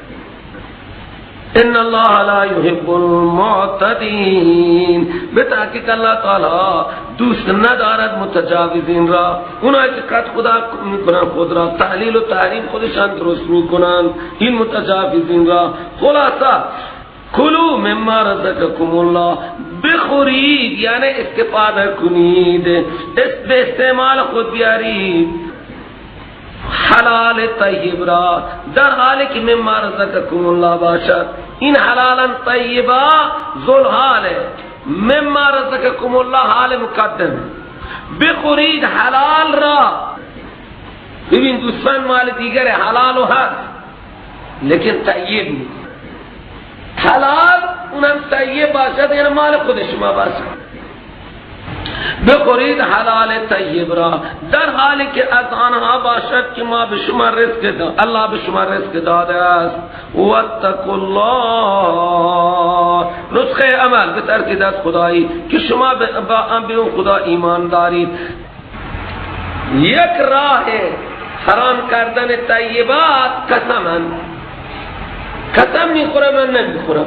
ان الله لا يحب المعتدين، بتحقیق اللہ تعالی دوست ندارد متجاوزین را، اونایی که قد خدا میکنن خود را تحلیل و تحریم خودشان درست میکنن، این متجاوزین را. خلاصه کلوا مما رزقکم الله، بخورید یعنی استفاده کنید، به استعمال خود بیارید حلال طیب را، در حالی که مما رزقکم الله باشد. این حلالا طیبا ذل حاله، مما رزقکم الله حال مقدم. بخورید حلال را. ببین دوستان مال دیگر حلال و هست لیکن طیب نیست. حلال اونم طیب باشد، یعنی مال خود شما باشد. بخورید حلال طیب را در حالی که از آنها باشد که ما به شما رزق داد، الله به شما رزق داده است. واتقوا الله، نسخه عمل بترسید از خدایی که شما به اون خدا ایمان دارید. یک راه حرام کردن طیبات قسمن، قسم میخورم من نمیخورم،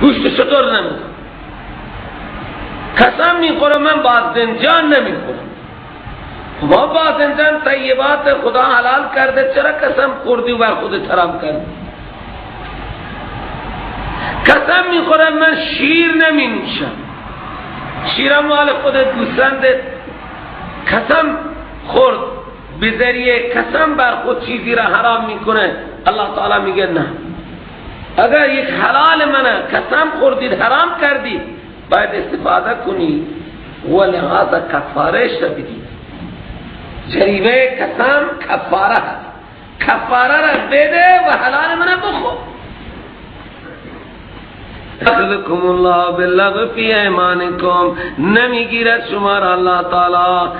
گوشت شتر نمیخورم، قسم میخورم من باذنجان نمیخورم. ما باذنجان طیبات خدا حلال کرده، چرا قسم خوردی و بر خودت حرام کردی؟ قسم میخورم من شیر نمینوشم، شیرم مال خودت گوسفندت، قسم خورد به ذریعه قسم بر خود چیزی را حرام میکنه. الله تعالی میگه نه، اگر یک حلال منه قسم خوردید حرام کردید باید استفاده کنی و لحاظا کفارهش را بدید. جریمه قسم کفاره هست، کفاره را بده و حلال منه بخور. اخذکم الله باللغو فی ایمانکم، نمیگیرد شما را الله تعالی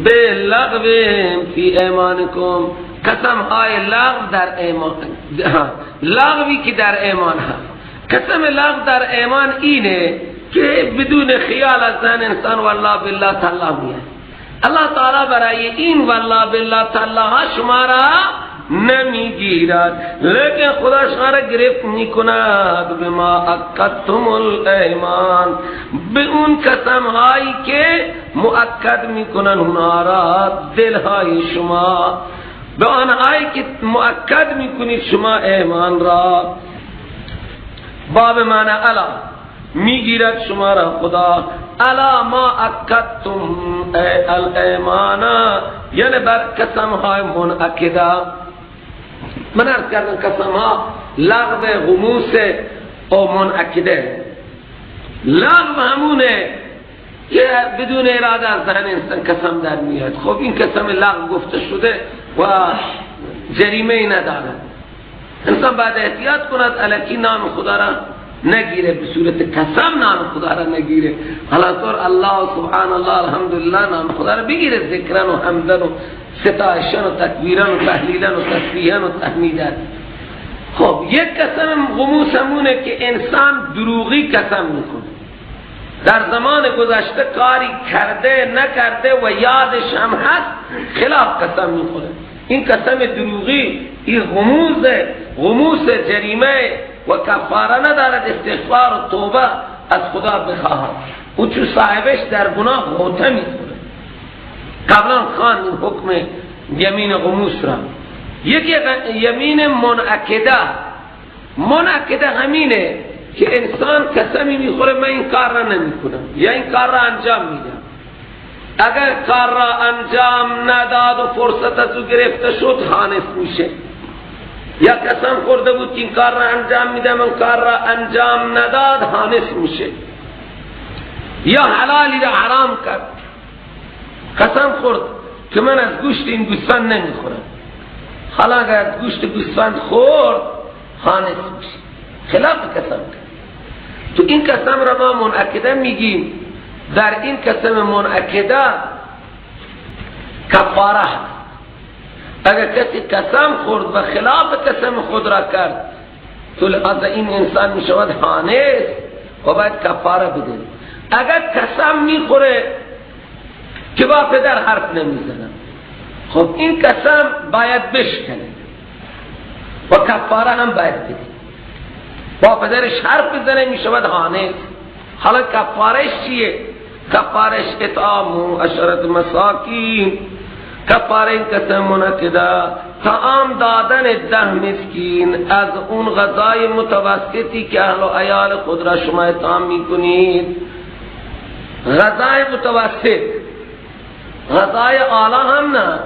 باللغو فی ایمانکم، قسم های لغو در ایمان، لغوی که در ایمان هست. قسم لغو در ایمان اینه که بدون خیال از ذهن انسان والله بالله تعالی میاد. الله تعالی برای این والله بالله تعالی ها شما را نمیگیرد، لیکن خدا شما را گرفت میکند بما عقدتم الایمان، به اون قسم هایی که مؤکد میکنن اونها را دلهای شما، به آنهایی که مؤکد میکنید شما ایمان را. باب معنی الا، میگیرد شما را خدا، الا ما عقدتم الایمان، یعنی بر قسم های منعقده. من عرض کردم قسم ها لغو غموس و منعقده. لغو همونه که بدون اراده از ذهن انسان قسم در میاد. خب این قسم لغو گفته شده و جریمه ای نداره. انسان باید احتیاط کند الکی نام خدا را نگیره، به صورت قسم نام خدا را نگیره. حالا طور الله سبحان الله الحمدلله نام خدا را بگیره، ذکرن و حمدن و ستایشن و تکبیرن و تحلیلن و تسبیحن و تحمیدن. خب یک قسم غموس همونه که انسان دروغی قسم میکنه، در زمان گذشته کاری کرده نکرده و یادش هم هست خلاف قسم میخوره. این قسم دروغی این غموس جریمه و کفاره ندارد، استغفار و توبه از خدا بخواهد. او چون صاحبش در گناه غوطه میخوره. قبلا خواند این حکم یمین غموس را. یکی یمین منعقده همینه که انسان قسمی میخوره من این کار را نمیکنم یا این کار را انجام میدم. اگر کار را انجام نداد و فرصت از او گرفته شد حانث میشه. یا قسم خورده بود که این کار را انجام میدم، این کار را انجام نداد حانث میشه. یا حلالی را حرام کرد، قسم خورد که من از گوشت این گوسفند نمیخورم، حالا اگر گوشت گوسفند خورد حانث میشه، خلاف قسم کرد. تو این قسم را ما منعقده میگیم. در این قسم منعقده کفاره هست. اگر کسی قسم خورد و خلاف قسم خود را کرد تو لحاظ این انسان میشود حانث و باید کفاره بده. اگر قسم میخوره که با پدر حرف نمیزنم، خب این قسم باید بشکنه و کفاره هم باید بده. با پدرش حرف بزنه میشود حانث. حالا کفارش چیه؟ کفارش اطعام 10 مساکین. کفاره این قسم منعقده طعام دادن 10 مسکین از اون غذای متوسطی که اهل و عیال خود را شما اطعام میکنید. غذای متوسط، غذای اعلی هم نه.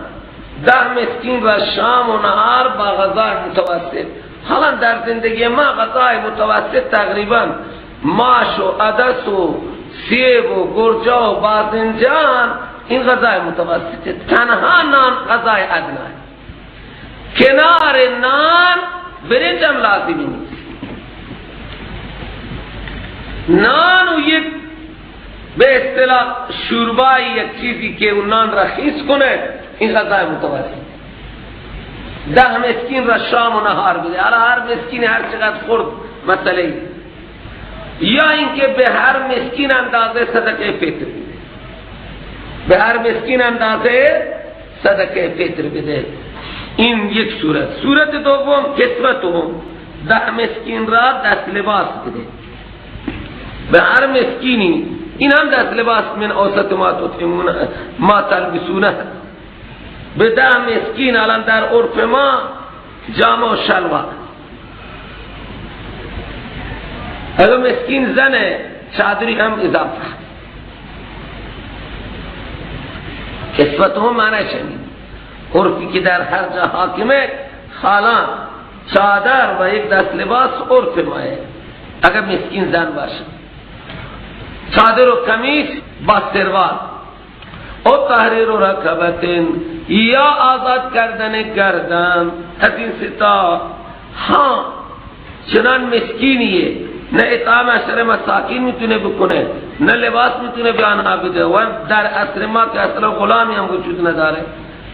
10 مسکین و شام و نهار با غذای متوسط. حالا در زندگی ما غذای متوسط تقریبا ماش و عدس و سیب و گرجا و باذنجان، این غذای متوسطه. تنها نان غذای ادنی. کنار نان برنج هم لازمی نیست. نان و یک به اصطلاح شوربای یک چیزی که اون نان را خیس کنه، این غذای متوسط. 10 مسکین را شام و نهار بده. حالا هر مسکین هر چقدر خورد مسئله، یا اینکه به هر مسکین اندازه صدقه فطر بده، به هر مسکین اندازه صدقه فطر بده. این یک صورت. صورت دوم کسوتهم، 10 مسکین را دست لباس بده به هر مسکینی. این هم دست لباس من اوسط ما تطعمون ما تلبسونه. به 10 مسکین الان در عرف ما جامه و شلوار. اگر مسکین زنه چادری هم اضافه. کسوتهم معنی چنین عرفی که در هر جا حاکمه، خالان چادر و یک دست لباس عرف ماه. اگر مسکین زن باشه چادر و کمیس با سروال. او تحریر و رکبتن، یا آزاد کردن گردن از این ستا. ها چنان مسکینیه نه اطعام 10 مساکین میتونه بکنه، نه لباس میتونه به آنها بده، و در عصر ما که اصلا غلامی هم وجود نداره،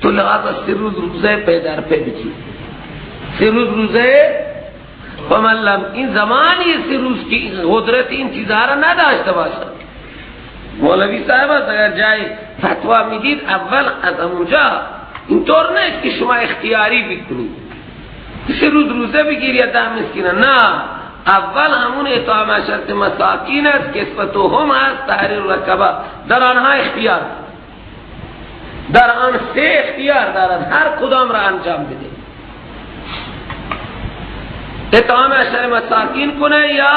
تو لحاظا 3 روز روزه پی در پی بچی. 3 روز روزه فمن این زمانی 3 روز کی قدرت این چیزها را نداشته باشد. مولوی صاحب اگر جای فتوا میدید اول از اونجا اینطور نیست که شما اختیاری بکنید 3 روز روزه بگیر یا 10 مسکینه، نه، اول همون اطعام 10 مساکین است، کسوتهم است، تحریر رکبه. در آنها اختیار، در آن 3 اختیار دارد، هر کدام را انجام بده. اطعام 10 مساکین کنه یا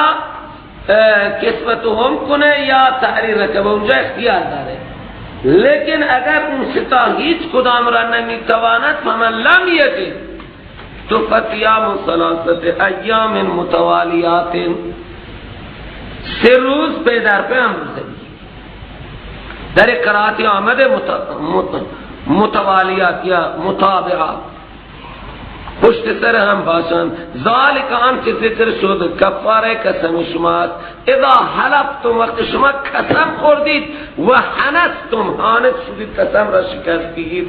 کسوتهم کنه یا تحریر رکبه، اونجا اختیار داره. لیکن اگر اون ستا هیچ کدام را نمیتواند فمن لم یجد تو فصیام 3 ایام متوالیات، 3 روز پی در پی هم روزه. در قرائتی آمده متوالیات یا متابعات، پشت سر هم باشند. ذالک آنچه ذکر شد کفاره قسم شماست. اذا حلفتم، وقت شما قسم خوردید، و حنستم، حانس شدید، قسم را شکستید،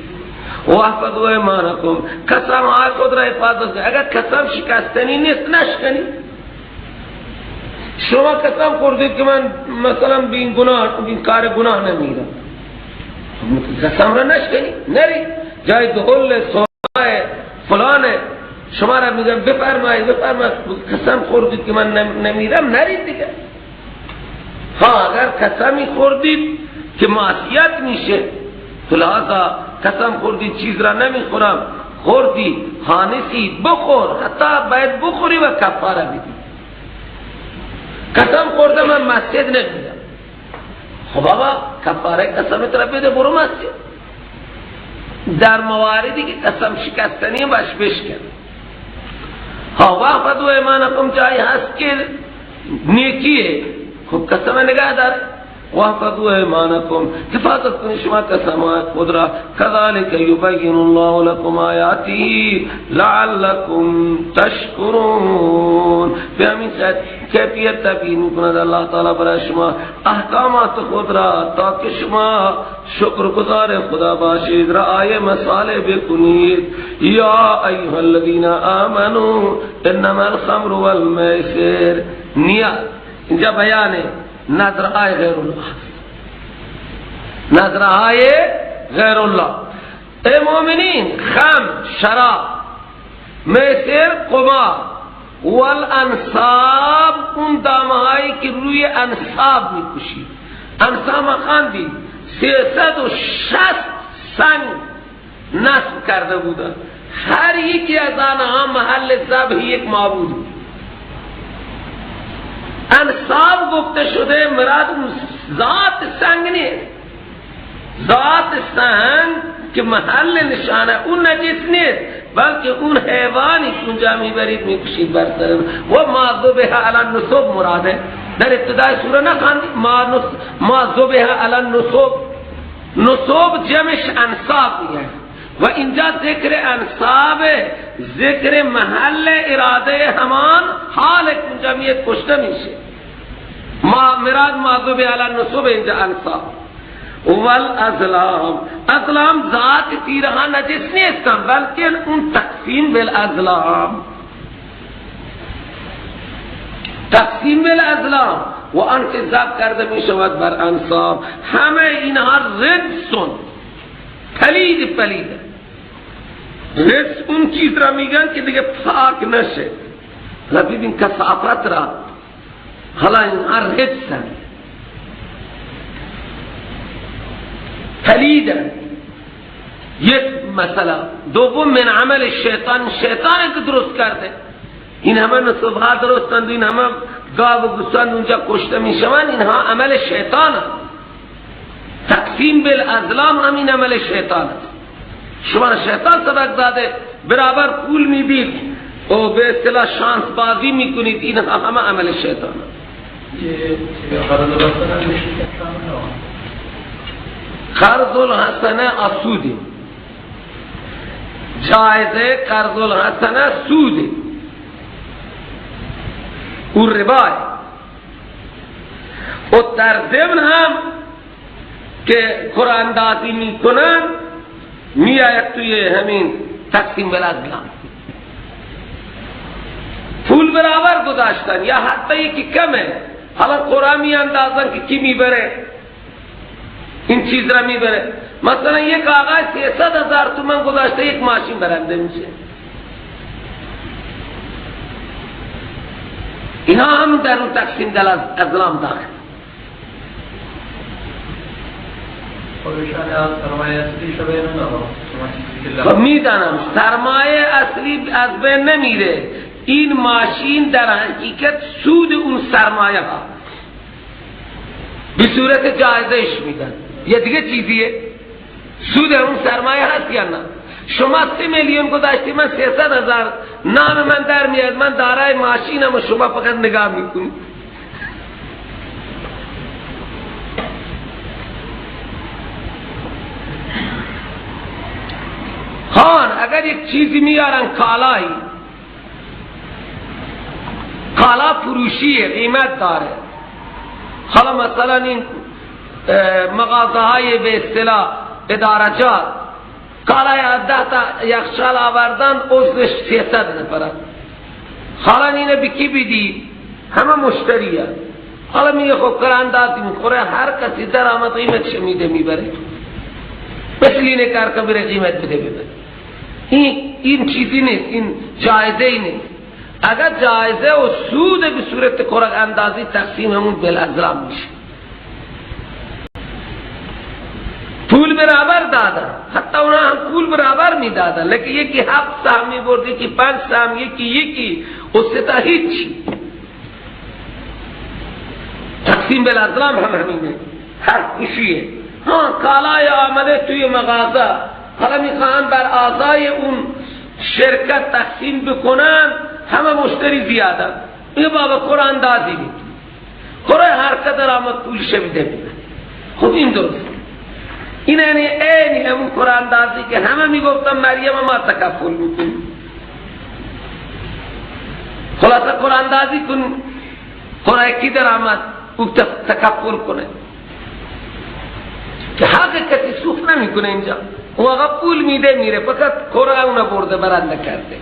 و احفظوا ایمانکم، قسم های خود را حفاظت کنید. اگر قسم شکستنی نیست نشکنید. شما قسم خوردید که من مثلا بین کار گناه نمیرم، قسم را نشکنید، نرید جای دخول سوال فلانه شما را میگم بفرمایید قسم خوردید که من نمیرم، نرید دیگه. ها اگر قسمی خوردید که معصیت میشه، تو لحاظا قسم خوردید چیز را نمیخورم، خوردی حانسی بخور، حتی باید بخوری و کفاره بدی. قسم خوردم من مسجد نمیرم، خب بابا کفاره قسمت را بده، برو مسجد. در مواردی که قسم شکستنی باش بشکن. ها واحفظوا ایمانکم جایی هست که نیکیه، خب قسم نگاه داره. واحفظوا ایمانکم، حفاظت کنید شما قسمات خود را. کذالک یبین الله لكم آیاته لعلکم تشکرون. به همین کیفیت تبیین میکند الله تعالی برای شما احکامات خود را تا که شما شکرگزار خدا باشید، رعای مصالح بکنید. یا ایها الذین آمنوا انما الخمر والمیسر. نیت اینجا بیانه نظرهای غیر الله، نظرهای غیر الله. ای مومنین، خمر شراب، میسر قمار، والانصاب اون دامهایی که روی انصاب میکشید. انصاب خاندی 360 سنگ نصب کرده بودن، هر یکی از آنها محل ذبح یک معبود. انصاب گفته شده مراد اون ذات سنگ نیست، ذات سنگ که محل نشانه اون نجس نیست، بلکه اون حیوانی که اونجا میبرید میکشید بر سر و ما ذبح علی النصب مراده. در ابتدای سوره نخواندید ما ذبح علی النصب، نصب جمعش انصاب میگه. و اینجا ذکر انصاب ذکر محل اراده همان حال اونجا میاد کشته میشه. ما مراد معذوب علی نصوب اینجا انصاب. والازلام، ازلام ذات تیرها نجس نیستن بلکه اون تقسیم بالازلام، تقسیم بالازلام و آن که ضبط کرده می شود بر انصاب، همه اینها رجسون، پلید پلیده. رجس اون چیز را میگن که دیگه پاک نشه. حالا ببین کثافت را، حالا اینها رجسن، پلیدن. یک مثلا دوم من عمل شیطان، شیطانی که درست کرده این همه نصبها درستند، این همه گاو و گوسفند اونجا کشته میشوند، اینها عمل شیطان است. تقسیم بالازلام همین عمل شیطان است. شما شیطان سبق داده برابر پول میدید و به اصطلاح شانس بازی میکنید، این همه عمل شیطان است. قرض الحسنه اسودی، جایزه قرض الحسنه سودی، او ربای. و در ضمن هم که قرآن دازی میکنن میآید توی همین تقسیم بالازلام، پول برابر گذاشتن یا حتی یکی کمه، حالا قرآن می اندازن که کی میبره این چیز را میبره. مثلا یک آقای 300,000 تومان گذاشته یک ماشین برنده میشه. اینا هم در اون تقسیم بالازلام داخل. خب میدانم سرمایه اصلی از بین نمیره، این ماشین در حقیقت سود اون سرمایه ها به صورت جایزش میدن. یه دیگه چیزیه، سود اون سرمایه هست یا نه؟ شما 3 میلیون گذاشتی، من 300,000 نام من در میاد، من دارای ماشینم و شما فقط نگاه میکنید. خان اگر یک چیزی میارن کالایی، کالا فروشیه، قیمت داره، حالا مثلا این مغازه های به اصطلاح ادارجات کالای 10 تا یخچال آوردن، عضوش 300 نفره، حالا اینه بکی بدی همه مشتریه، حالا میگه خب قراندازی میخوره، هر کسی در آمد قیمتش میده میبره، مثل اینه کار که بره قیمت بده ببره. این چیزی نیست، این جایزه ای نیست. اگر جایزه و سود به صورت قرآن اندازی تقسیم همون بالازلام میشه. پول برابر دادن، حتی اونا هم پول برابر می دادن، لیکن یکی 7 سهم می برد، یکی 5 سهم، یکی و 3 تا هیچی. تقسیم بالازلام هم همینه، هر خوشیه. ها کالای آمده توی مغازه، حالا میخوان بر اعضای اون شرکت تقسیم بکنن، همه مشتری زیاده، این بابا قرآن دازی بود، قرآن هر قدر آمد پولش میده بیده. خب این درست، این یعنی این همون قرآن دازی که همه میگفتن مریم ما تکفل میکنیم. خلاصه قرآن دازی کن، قرآن کی در آمد او تکفل کنه که حق کسی سوخ نمیکنه اینجا، اون آقا پول میده میره، فقط قرآن اونو برده برنده کرده.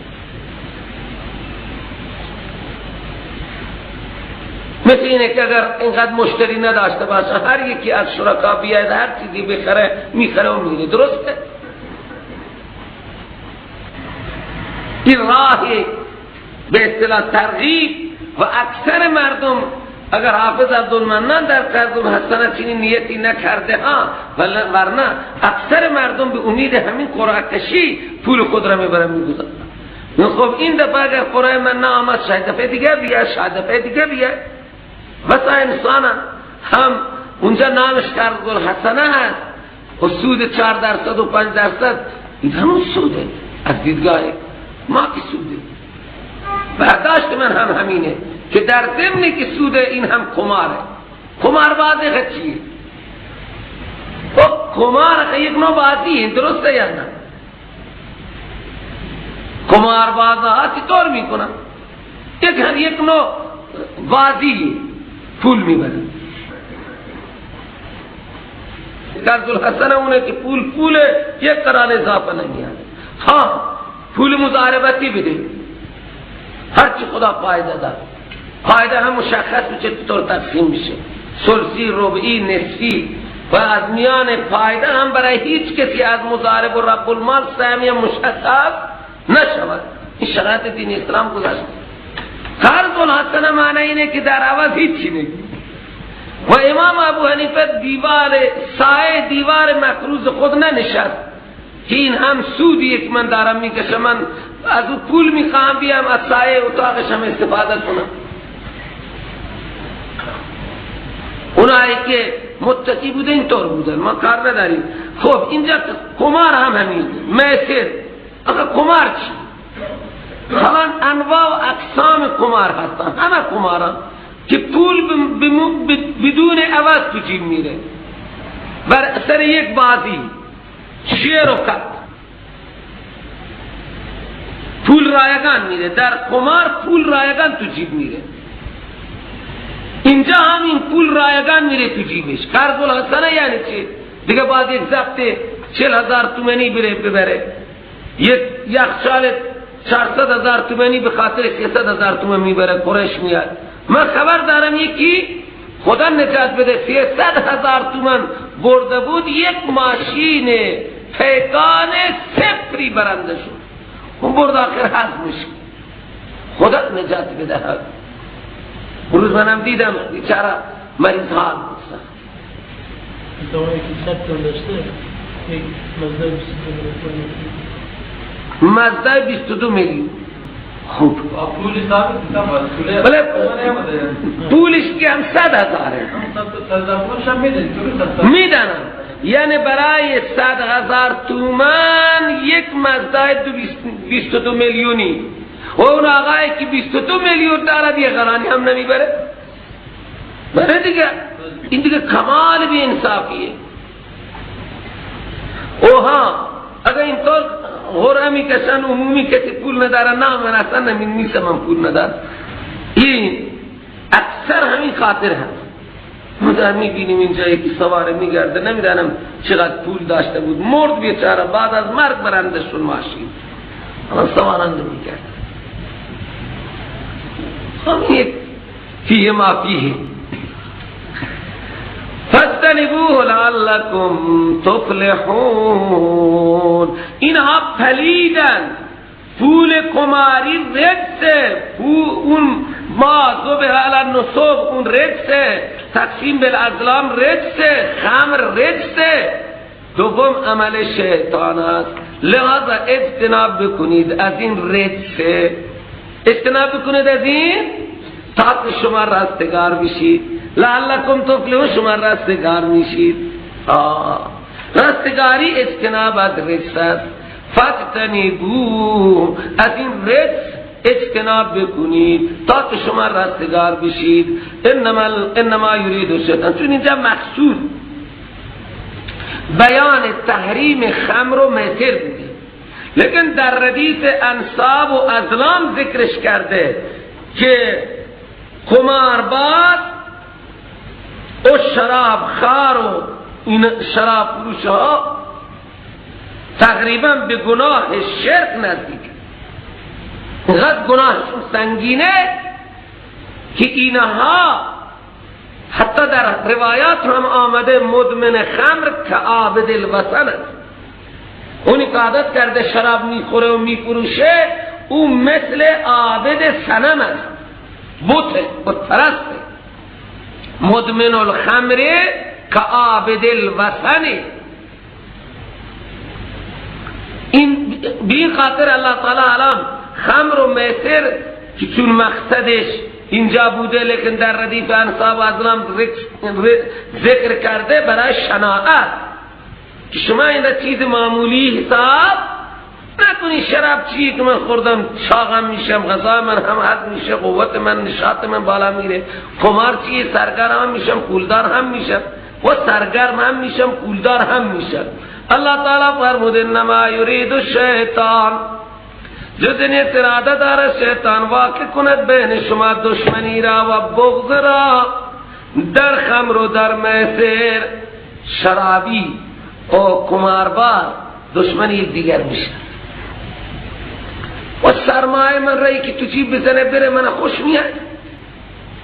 مثل اینه که اگر اینقدر مشتری نداشته باشه، هر یکی از شرکا بیاید هر چیزی بخره میخره و میره، درسته؟ این راهی به اصطلاح ترغیب و اکثر مردم اگر حافظ عبدالمنان در قرض الحسنه چنین نیتی نکرده ها، ورنه اکثر مردم به امید همین قرعه کشی پول خود را میبرن میگذارن. خب این دفعه اگر قرعه من آمد، شاید دفعه دیگه بیاد، شاید دفعه دیگه بیاد. واسه انسان هم اونجا نامش قرض الحسنه هست و سود 4% و 5%، این همون سوده از دیدگاه ما که سوده. برداشت من هم همینه که در ضمنی که سوده این هم قماره. قمار بازی چیه؟ خب قمار یک نوع بازی، درسته یا نه؟ قماربازها چطور میکنن؟ یک نوع بازی پول میبرن. قرض الحسنه اونه که پول یک قرار اضافه نمیاد. ها پول مضاربتی بده، هرچی خدا فایده داد، فایده هم مشخص بشه چطور تقسیم میشه، ثلثی، ربعی، نصفی، و از میان فایده هم برای هیچ کسی از مضارب و رب المال سهمی مشخص نشود. این شرایط دین اسلام گذاشته. قرض الحسنه معنی اینه که در عوض هیچی نگی. و امام ابو حنیفه سایه دیوار مکروز خود ننشست که این هم سودیه که من دارم میکشم، من از او پول میخوام بیام از سایه اتاقش هم استفاده کنم. اونایی که متقی بوده اینطور بودن، ما کار نداریم. خب اینجا قمار هم همین میسر. آخه قمار چی؟ حالا انواع و اقسام قمار هستن، همه قماران که پول بدون عوض تو جیب میره بر اثر یک بازی، شیر و کت، پول رایگان میره. در قمار پول رایگان تو جیب میره، اینجا هم این پول رایگان میره تو جیبش. قرض الحسنه یعنی چی؟ دیگه باید یک ضبط 40,000 تومانی ببره، یک یخچال 400,000 تومانی به خاطر 300,000 تومان میبره، قرش میاد. من خبر دارم یکی خدا نجات بده 300,000 تومان برده بود، یک ماشین پیکان صفری برنده شد، اون برد آخر هضمش، خدا نجات بده. روز منم دیدم بیچاره مریض حال بود. مزده 22 میلیون. خوب بله پولش که هم 100,000 میدنم، یعنی برای 100,000 تومان یک مزده 22 میلیونی. و اون آقایی که 22 میلیون دارد یه غرانی هم نمیبره. بره دیگه، این دیگه کمال بی انصافیه. اوها اگر اینطور غره میکشن عمومی کسی پول نداره، نه من اصلا نمیسم من پول ندارم، این اکثر همین خاطر هست. ما در میبینیم اینجا یکی سواره میگرده، نمیدانم چقدر پول داشته بود، مرد بیچاره، بعد از مرگ برنده شد ماشین، اما سوارنده میگرده. همین یک فیه ما فیه. فاجتنبوه لعلکم تفلحون. اینها پلیدن، پول قماری رجسه، اون ما ذبح علی النصب اون رجسه، تقسیم بالازلام رجسه، خمر رجسه، دوم عمل شیطان است. لذا اجتناب بکنید از این رجسه، اجتناب بکنید از این تا که شما رستگار بشید. لعلکم تفلحون، شما رستگار میشید. رستگاری اجتناب از رجس است. فاجتنبوه، از این رجس اجتناب بکنید تا که شما رستگار بشید. انما یرید الشیطان، چون اینجا مقصود بیان تحریم خمر و میسر بوده، لیکن در ردیف انصاب و ازلام ذکرش کرده که قمارباز و شراب خار و این شراب فروش ها تقریبا به گناه شرک نزدیک، اینقدر گناهشون سنگینه که اینها حتی در روایات هم آمده مدمن خمر که عابد الوثن است. اونی که عادت کرده شراب میخوره و میفروشه، او مثل عابد صنم است، بت پرسته. مدمن الخمر که عابد الوثن. این بی خاطر الله تعالی الان خمر و میسر که چون مقصدش اینجا بوده لیکن در ردیف انصاب و ازلام ذکر کرده برای شناعت که شما این چیز معمولی حساب نکنی. شراب چیه که من خوردم چاقم میشم، غذا من هم هضم میشه، قوت من نشاط من بالا میره. قمار چیه؟ سرگرم هم میشم، پولدار هم میشم، و سرگرم هم میشم، پولدار هم میشم. الله تعالی فرمود انما یرید الشیطان، جز این اراده دارد شیطان واقع کند بین شما دشمنی را و بغض را در خمر و در میسر. شرابی و قمارباز دشمنی دیگر میشه و سرمایه من رایی که تو جیب بزنه بره من خوش میاد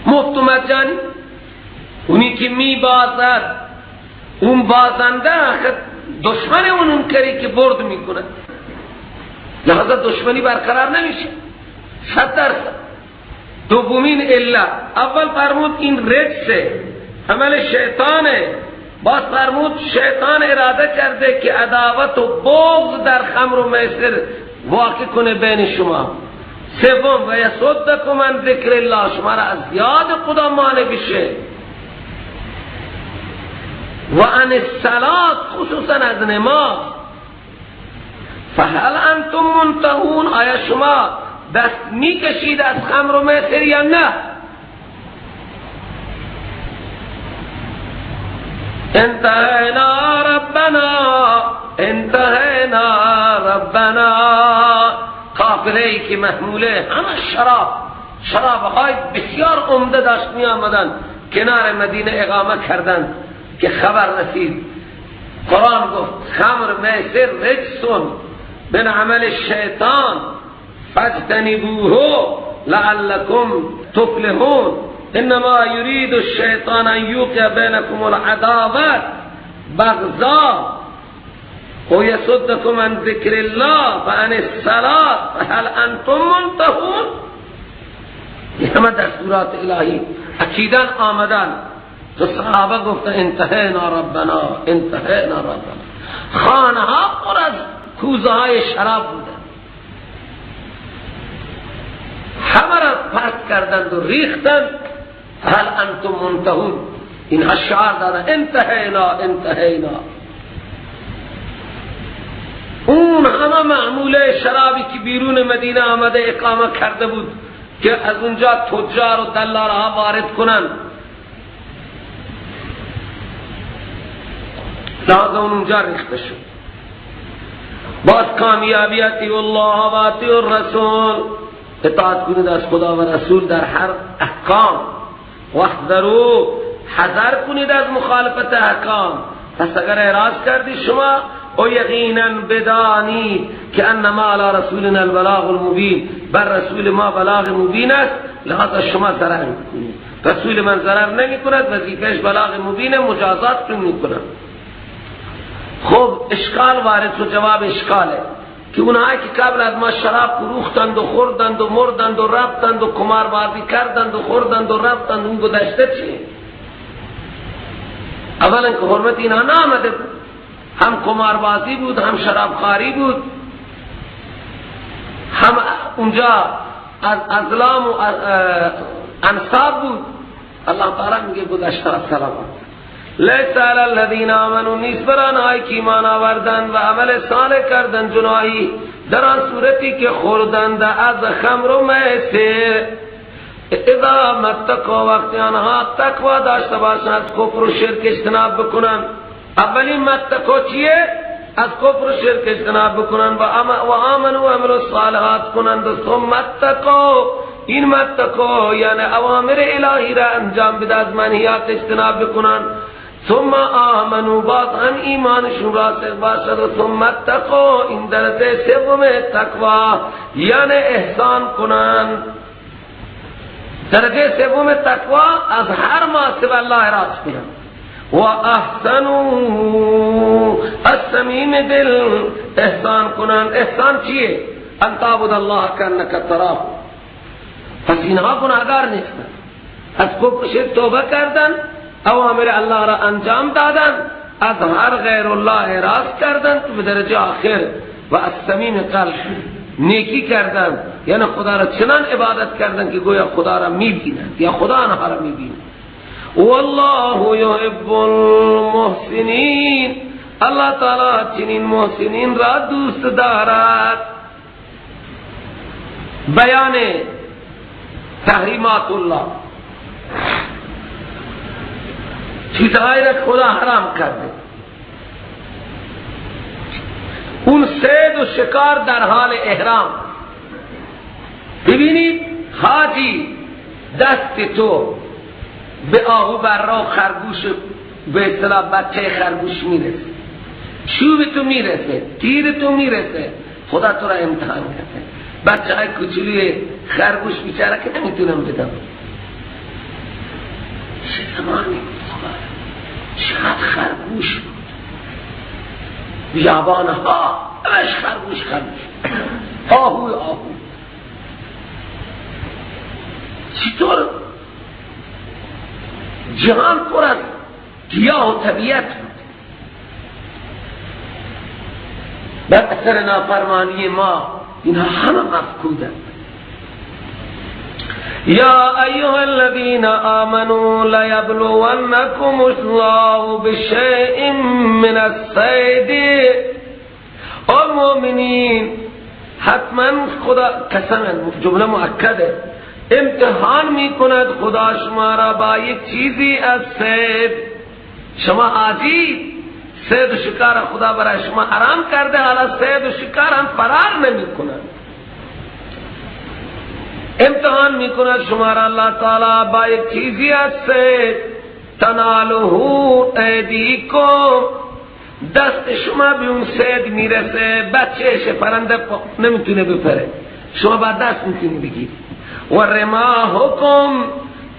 مفت و مجانی. اونی که میبازد اون بازنده دشمن اون کاری که برد میکنه، لحظه دشمنی برقرار نمیشه 100%. دومین علت، اول فرمود این رجس عمل شیطانه، باز فرمود شیطان اراده کرده که عداوت و بغض در خمر و میسر واقع کنه بین شما. سوم و یصدکم عن ذکر الله، شما را از یاد خدا مانع بشه. و عن الصلاة، خصوصا از نماز. فهل انتم منتهون، آیا شما دست میکشید از خمر و میسر یا نه؟ انتهینا ربنا انتهینا ربنا. قافله‌ای که محموله همه شراب‌های بسیار عمده داشت می آمدن کنار مدینه اقامه کردند که خبر رسید. قرآن گفت خمر میسر رجسون من عمل شیطان فاجتنبوه لعلكم تفلحون. انما يريد الشيطان ان يوقع بينكم العداوه بغضاء ويصدكم عن ذكر الله وعن الصلاة فهل انتم منتهون. یہ همه دستورات الهی اکیدن آمدن. تو صحابه گفت انتهینا ربنا انتهینا ربنا. خانه ها پر از کوزه های شراب بودن، همه را پرت کردند و ریختند. هل انتم منتهون، اینها شعار دادن انتهینا انتهینا. اون همه معموله شرابی که بیرون مدینه آمده اقامه کرده بود که از اونجا تجار و دلارها وارد کنند، لازم اونجا ریخته شد. باز کامیابیتی الله و اطیع الرسول، اطاعت کنید از خدا و رسول در هر احکام. واحذروا، حذر کنید از مخالفت احکام. پس اگر اعراض کردی شما و یقینا بدانید که انما علی رسولنا البلاغ المبین، بر رسول ما بلاغ مبین است، لذا شما ضرر میکنید. رسول من ضرر نمی کند، وظیفهش بلاغ مبین، مجازات می کند. خب اشکال وارد و جواب اشکاله که اونهایی که قبل از ما شراب فروختند و خوردند و مردند و رفتند و قماربازی کردند و خوردند و رفتند، اون گذشته چیه؟ اولا که حرمت اینا نامده بود، هم قماربازی بود، هم شرابخواری بود، هم اونجا از ازلام و انصاب بود. الله تعالی میگه گذشته السلام. لیس علی الذین آمنوا، نیست بر آنهایی که ایمان آوردند و عمل صالح کردند جناحی در آن صورتی که خوردند از خمر و میسر. اذا متقوا، وقتی آنها تقوا داشته باشند از کفر و شرک اجتناب بکنند. اولین متقوا چیه؟ از کفر و شرک اجتناب بکنند و آمنوا و عملوا الصالحات کنند. ثم متقوا، این متقوا یعنی اوامر الهی را انجام بده، از منهیات اجتناب بکنند. ثم آمنوا، باز هم ایمانشون راسخ باشد. و ثم اتقوا، این درجه سوم تقوا یعنی احسان کنند. درجه سوم تقوا از هر ما سوی الله راست کنند. و احسنوا، از صمیم دل احسان کنند. احسان چیه؟ ان تعبد الله کانک تراه. پس اینها گناهگار نیستند، از کفر شرک توبه کردند، اوامر الله را انجام دادن، از هر غیر الله اعراض کردن به درجه آخر و از صمیم قلب نیکی کردن، یعنی خدا را چنان عبادت کردن که گویا خدا را میبینند یا خدا آنها را میبیند. والله یحب المحسنین، الله تعالی چنین محسنین را دوست دارد. بیان تحریمات الله، چیزهایی را خدا حرام کرده. اون صید و شکار در حال احرام، ببینید حاجی دست تو به آهو برا خرگوش به اصطلاح بچه خرگوش میرسه، چوب تو میرسه، تیر تو میرسه، خدا تو را امتحان کرده. بچه های کچولی خرگوش بیچاره که نمیتونم بدم. چه زمانی چقدر خرگوش بود، بیابان ها همش خرگوش، آهو چطور جهان پر از گیاه و طبیعت بود. بر اثر نافرمانی ما اینها همه مفقودند. یا ایها الذین آمنوا لیبلونکم الله بشیء من الصید. او مؤمنین حتما خدا قسما جمله مؤکده امتحان می کند خدا شما را با یک چیزی از صید. شما عاجی صید و شکار خدا برای شما حرام کرده، حالا صید و شکار هم فرار نمی کند. امتحان می کند شما را اللہ تعالی با یک چیزی از صید تنالهو ایدیکم، دست شما به اون صید میرسه، بچهش پرنده نمیتونه بپره، شما با دست میتونی بگیری. و رماحکم،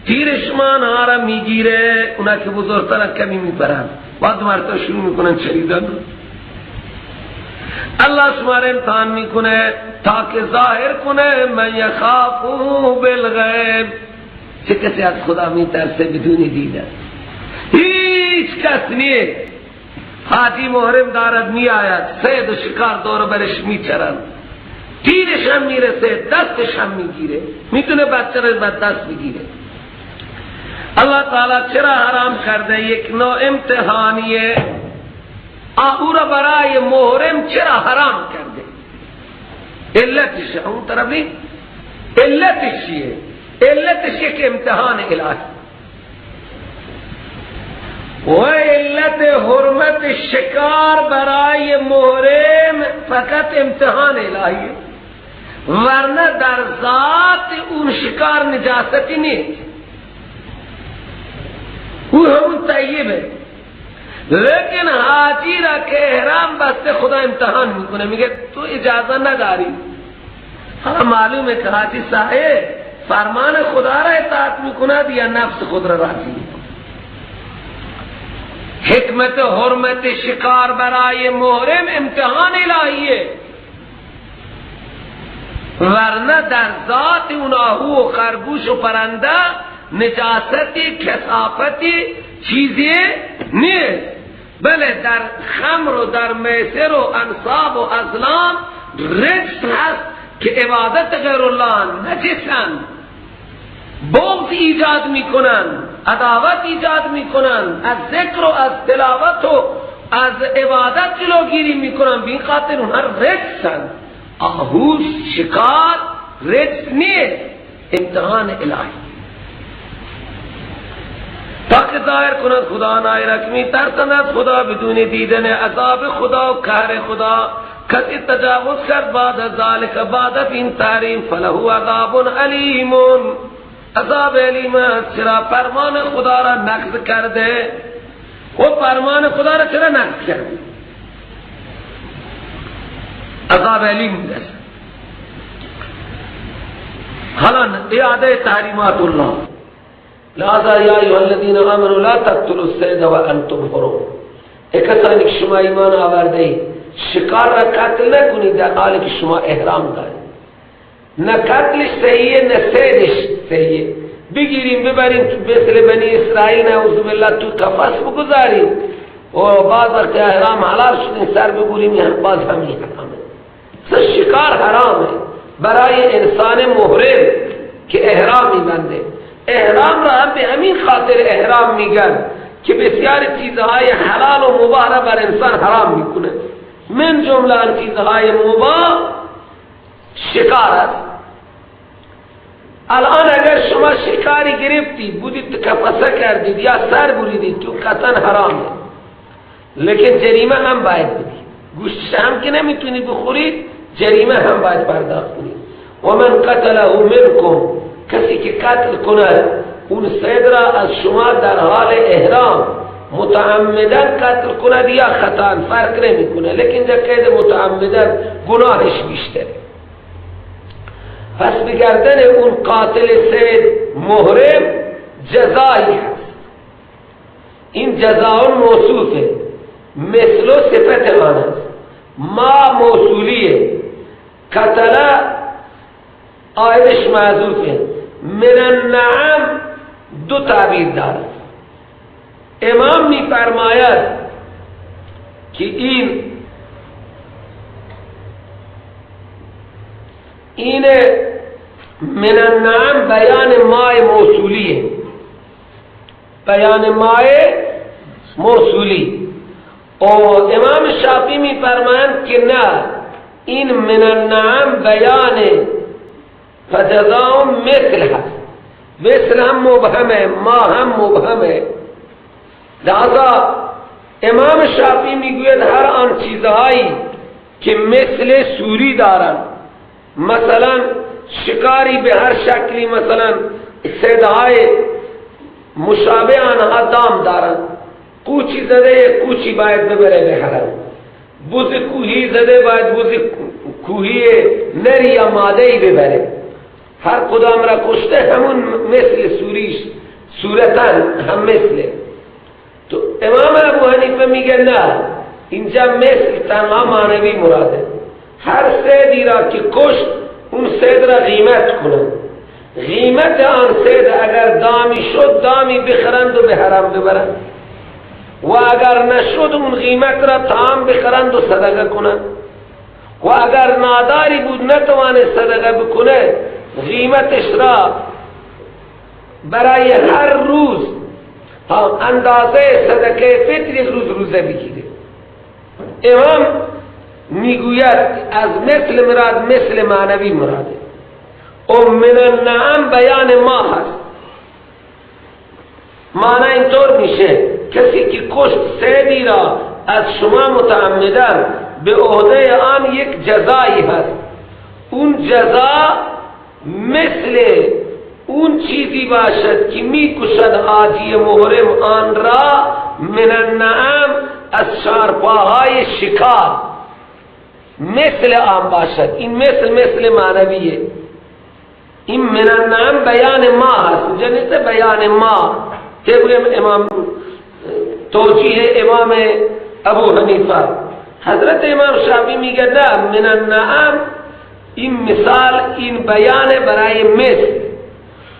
تیر شما نهارا میگیره، اونا که بزرگتر کمی میپرن، بعد مرتا شروع میکنن چریدن. اللہ شما را امتحان میکنه تا که ظاهر کنه من یخافو بالغیب، چه کسی از خدا میترسه بدون دیدن؟ هیچ کس نیست. حاجی محرم دارد می آید، صید و شکار دور برش میچرن، تیرش هم میرسه، دستش هم میگیره، میتونه بچه رو به دست بگیره. اللہ تعالی چرا حرام کرده؟ یک نوع امتحانیه. او را برای محرم چرا حرام کرده؟ علتش اون طرف نیست. علتش چیه؟ علتش یک امتحان الهی و علت حرمت شکار برای محرم فقط امتحان الهی، ورنه در ذات اون شکار نجاستی نیست، او همون طیبه. لیکن حاجی را که احرام بسته خدا امتحان میکنه، میگه تو اجازه نداری. حالا معلومه که حاجی صاحب فرمان خدا را اطاعت میکند یا نفس خود را راضی میکند. حکمت حرمت شکار برای محرم امتحان الهیه، ورنه در ذات اون آهو و خرگوش و پرنده نجاستی کثافتی چیزی نیست، بله در خمر و در میسر و انصاب و ازلام رجس هست که عبادت غیر الله نجسن، بغض ایجاد میکنن، عداوت ایجاد میکنن، از ذکر و از تلاوت و از عبادت جلوگیری میکنن، بین خاطر اونها رجسن. آهوش شکار رجس نیست، امتحان الهی تا که ظاهر کنند خدا نایرک میترسند از خدا بدون دیدن عذاب خدا و قهر خدا. کسی تجاوز کرد بعد از ذالک، بعد این تحریم، فله عذاب علیم، عذاب علیم است. چرا فرمان خدا را نقض کرده؟ و فرمان خدا را چرا نقض کرده؟ عذاب علیم است. حالا اعاده تحریمات الله. لہذا یا ایها الذین آمنوا لا تقتلوا الصید وانتم حرم. کسانی که شما ایمان آورده اید شکار را قتل نکنید در حالی که شما احرام دارید. نه قتلش صحیحه نه صیدش صحیحه. بگیریم ببریم مثل بنی اسرائیل نعوذ بالله تو قفس بگذاریم و بعد وقت احرام حلال شدین سر ببریم، باز همین حرامه. شکار حرامه برای انسان محرم که احرام میبنده. احرام را هم به همین خاطر احرام میگن که بسیار چیزهای حلال و مباح را بر انسان حرام میکنه. من جمله چیزهای مباح شکار است. الان اگر شما شکاری گرفتید بودید قفسه کردید یا سر بریدید تو قطعا حرامه، لیکن جریمه هم باید بدید. گوشتش هم که نمیتونید بخورید جریمه هم باید پرداخت کنید. و من قتله منکم، کسی که قتل کند اون صید را از شما در حال احرام متعمدن قتل کند یا خطا، فرق نمی کنه، لیکن در قید متعمدن گناهش بیشتره. پس بگردن اون قاتل صید محرم جزایی هست. این جزاء موصوفه، مثل صفت آن است. ما موصولیه، قتل آیدش معذوفه. من النعم دو تعبیر دارد. امام می فرماید که این من النعم بیان مای موصولیه، بیان مای موصولی. و امام شافعی می فرمایند که نه، این من النعم بیان فجزاء مثل هست. مثل هم مبهمه، ما هم مبهمه. لذا امام شافعی میگوید هر آن چیزهایی که مثل سوری دارن، مثلا شکاری به هر شکلی، مثلا صیدهای مشابه آنها دام دارن، کوچی زده کوچی باید ببره به حرم، بز کوهی زده باید بز کوهی نری یا مادهی ببره، هر کدام را کشته همون مثل سوریش صورتا هم مثله. تو امام ابو حنیفه میگه نه، اینجا مثل تنها معنوی مراده. هر صیدی را که کشت اون صید را قیمت کنند، قیمت آن صید اگر دامی شد دامی بخرند و به حرم ببرند، و اگر نشد اون قیمت را طعام بخرند و صدقه کنند، و اگر ناداری بود نتوانه صدقه بکنه قیمتش را برای هر روز اندازه صدقه فطر یک روز روزه بگیره. امام میگوید از مثل مراد مثل معنوی مراده. و من النعم بیان ما هست. معنی اینطور میشه کسی که کشت صیدی را از شما متعمدن به عهده آن یک جزایی هست، اون جزا مثل اون چیزی باشد که می کشد حاجی محرم آن را من النعم از چارپاهای شکار، مثل آن باشد. این مثل معنویه. این من النعم بیان ما هست، جنس بیان ما طبق امام توجیه امام ابو حنیفه. حضرت امام شافعی میگه نه، من النعم این مثال، این بیان برای مثل.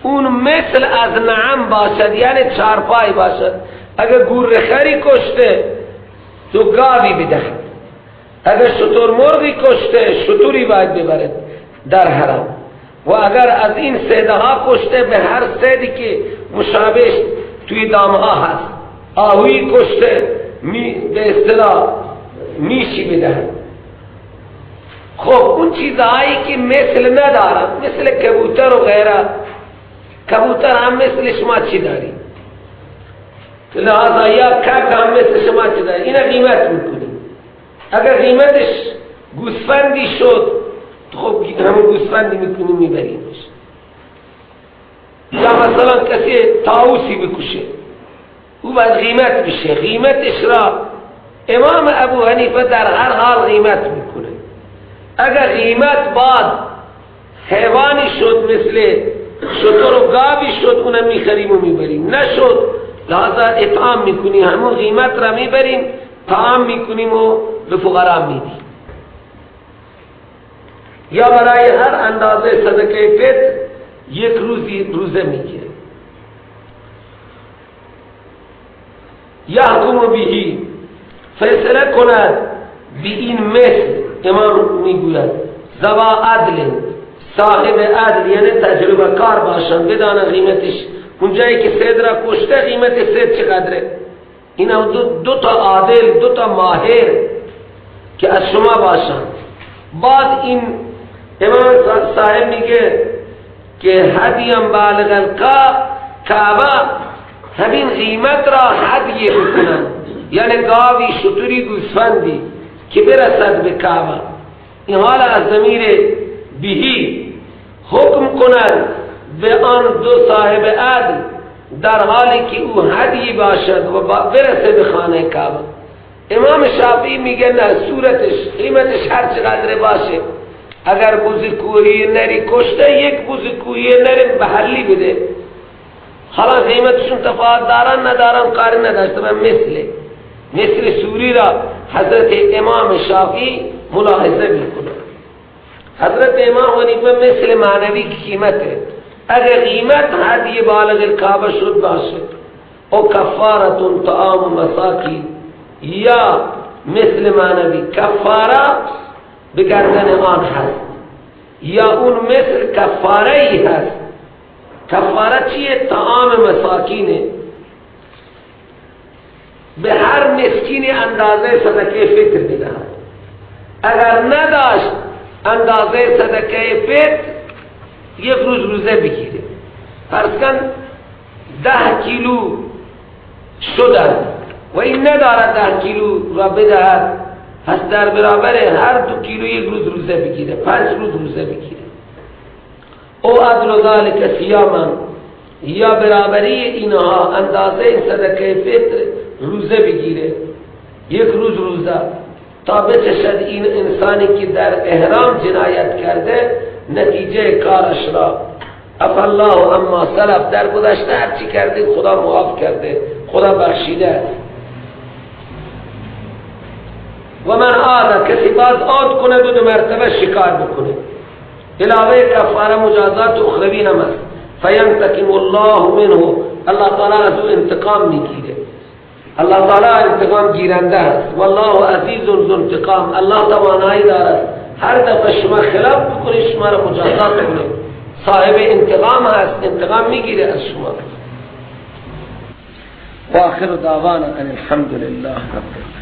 اون مثل از نعم باشد یعنی چارپای باشد. اگر گورخری کشته تو گاوی بدهد، اگر شتر مرغی کشته شتری باید ببرد در حرم، و اگر از این صیدها کشته به هر صیدی که مشابه توی دامها هست، آهوی کشته به اصطلاح میشی بدهد. خب اون چیزهایی که مثل ندارد، مثل کبوتر و غیره، کبوتر هم مثل شما چی داری؟ لحاظا یا کبک هم مثل شما چی داری؟ اینا قیمت میکنیم. اگر قیمتش گوسفندی شد خب همون گوسفندی میکنیم میبریمش. یا مثلا کسی طاووسی بکشه او باید قیمت بشه، قیمتش را امام ابو حنیفه در هر حال قیمت میکنه. اگر قیمت بعد حیوانی شد مثل شتر و گاوی شد اونم میخریم و میبریم، نشد لحاظا اطعام میکنیم، همون قیمت را میبریم طعام میکنیم و به فقرا میدیم. یا برای هر اندازه صدقه فطر یک روزه میگیره. یحکم بهی فیصله کند بی این مثل، امام میگوید ذوا عدل، صاحب عدل یعنی تجربه کار باشن، بدانه قیمتش. اونجایی که صید را کشته قیمت صید چقدره، اینا دو تا عادل، دو تا ماهر که از شما باشن. بعد این امام صاحب میگه که هدیم بالغ الکعبه، همین قیمت را هدیه بکنن، یعنی گاوی شتری گوسفندی که برسد به کعبه. این حال از ضمیر بهی حکم کند به آن دو صاحب عدل در حالی که او هدی باشد و برسه به خانه کعبه. امام شافعی میگه نه، صورتش قیمتش هر چقدر باشه، اگر بزرگویی نری کشته یک بزرگویی نری به حلی بده، حالا قیمتشون تفاوت دارن ندارن کاری نداشته. مثل سوری را حضرت امام شافعی ملاحظه میکنه. حضرت امام حنیفه مثل معنوی قیمته، اگر قیمت هدی بالغ الکعبه شد باشه او کفارتون طعام مساکین، یا مثل معنوی کفاره به گردن آن هست، یا اون مثل کفاره ای هست. کفاره چیه؟ طعام مساکینه، به هر مسکین اندازه صدقه فطر بدهد. اگر نداشت اندازه صدقه فطر یک روز روزه بگیره. فرض کن 10 کیلو شدن و این ندارد 10 کیلو را بدهد، پس در برابر هر 2 کیلو یک روز روزه بگیره، 5 روز روزه بگیره. او عدل ذالک صیاما، یا برابری اینها اندازه صدقه فطر روزه بگیره، یک روز روزه، تا بچشد این انسانی که در احرام جنایت کرده نتیجه کارش را. عفا الله اما سلف، در گذشته هر چی کرده خدا معاف کرده، خدا بخشیده است. و من عاد، کسی باز عاد کنه دو مرتبه شکار بکنه، علاوه کفاره مجازات اخروی هم است. فینتقم الله منه، الله تعالی از او انتقام میگیره. الله تعالی انتقام گیرنده است. والله عزیز ذو انتقام، الله توانایی دارد هر دفعه شما خلاف بکنید شما را مجازات کنه. صاحب انتقام هست، انتقام میگیره از شما. و آخر دعوانا ان الحمد لله رب العالمین.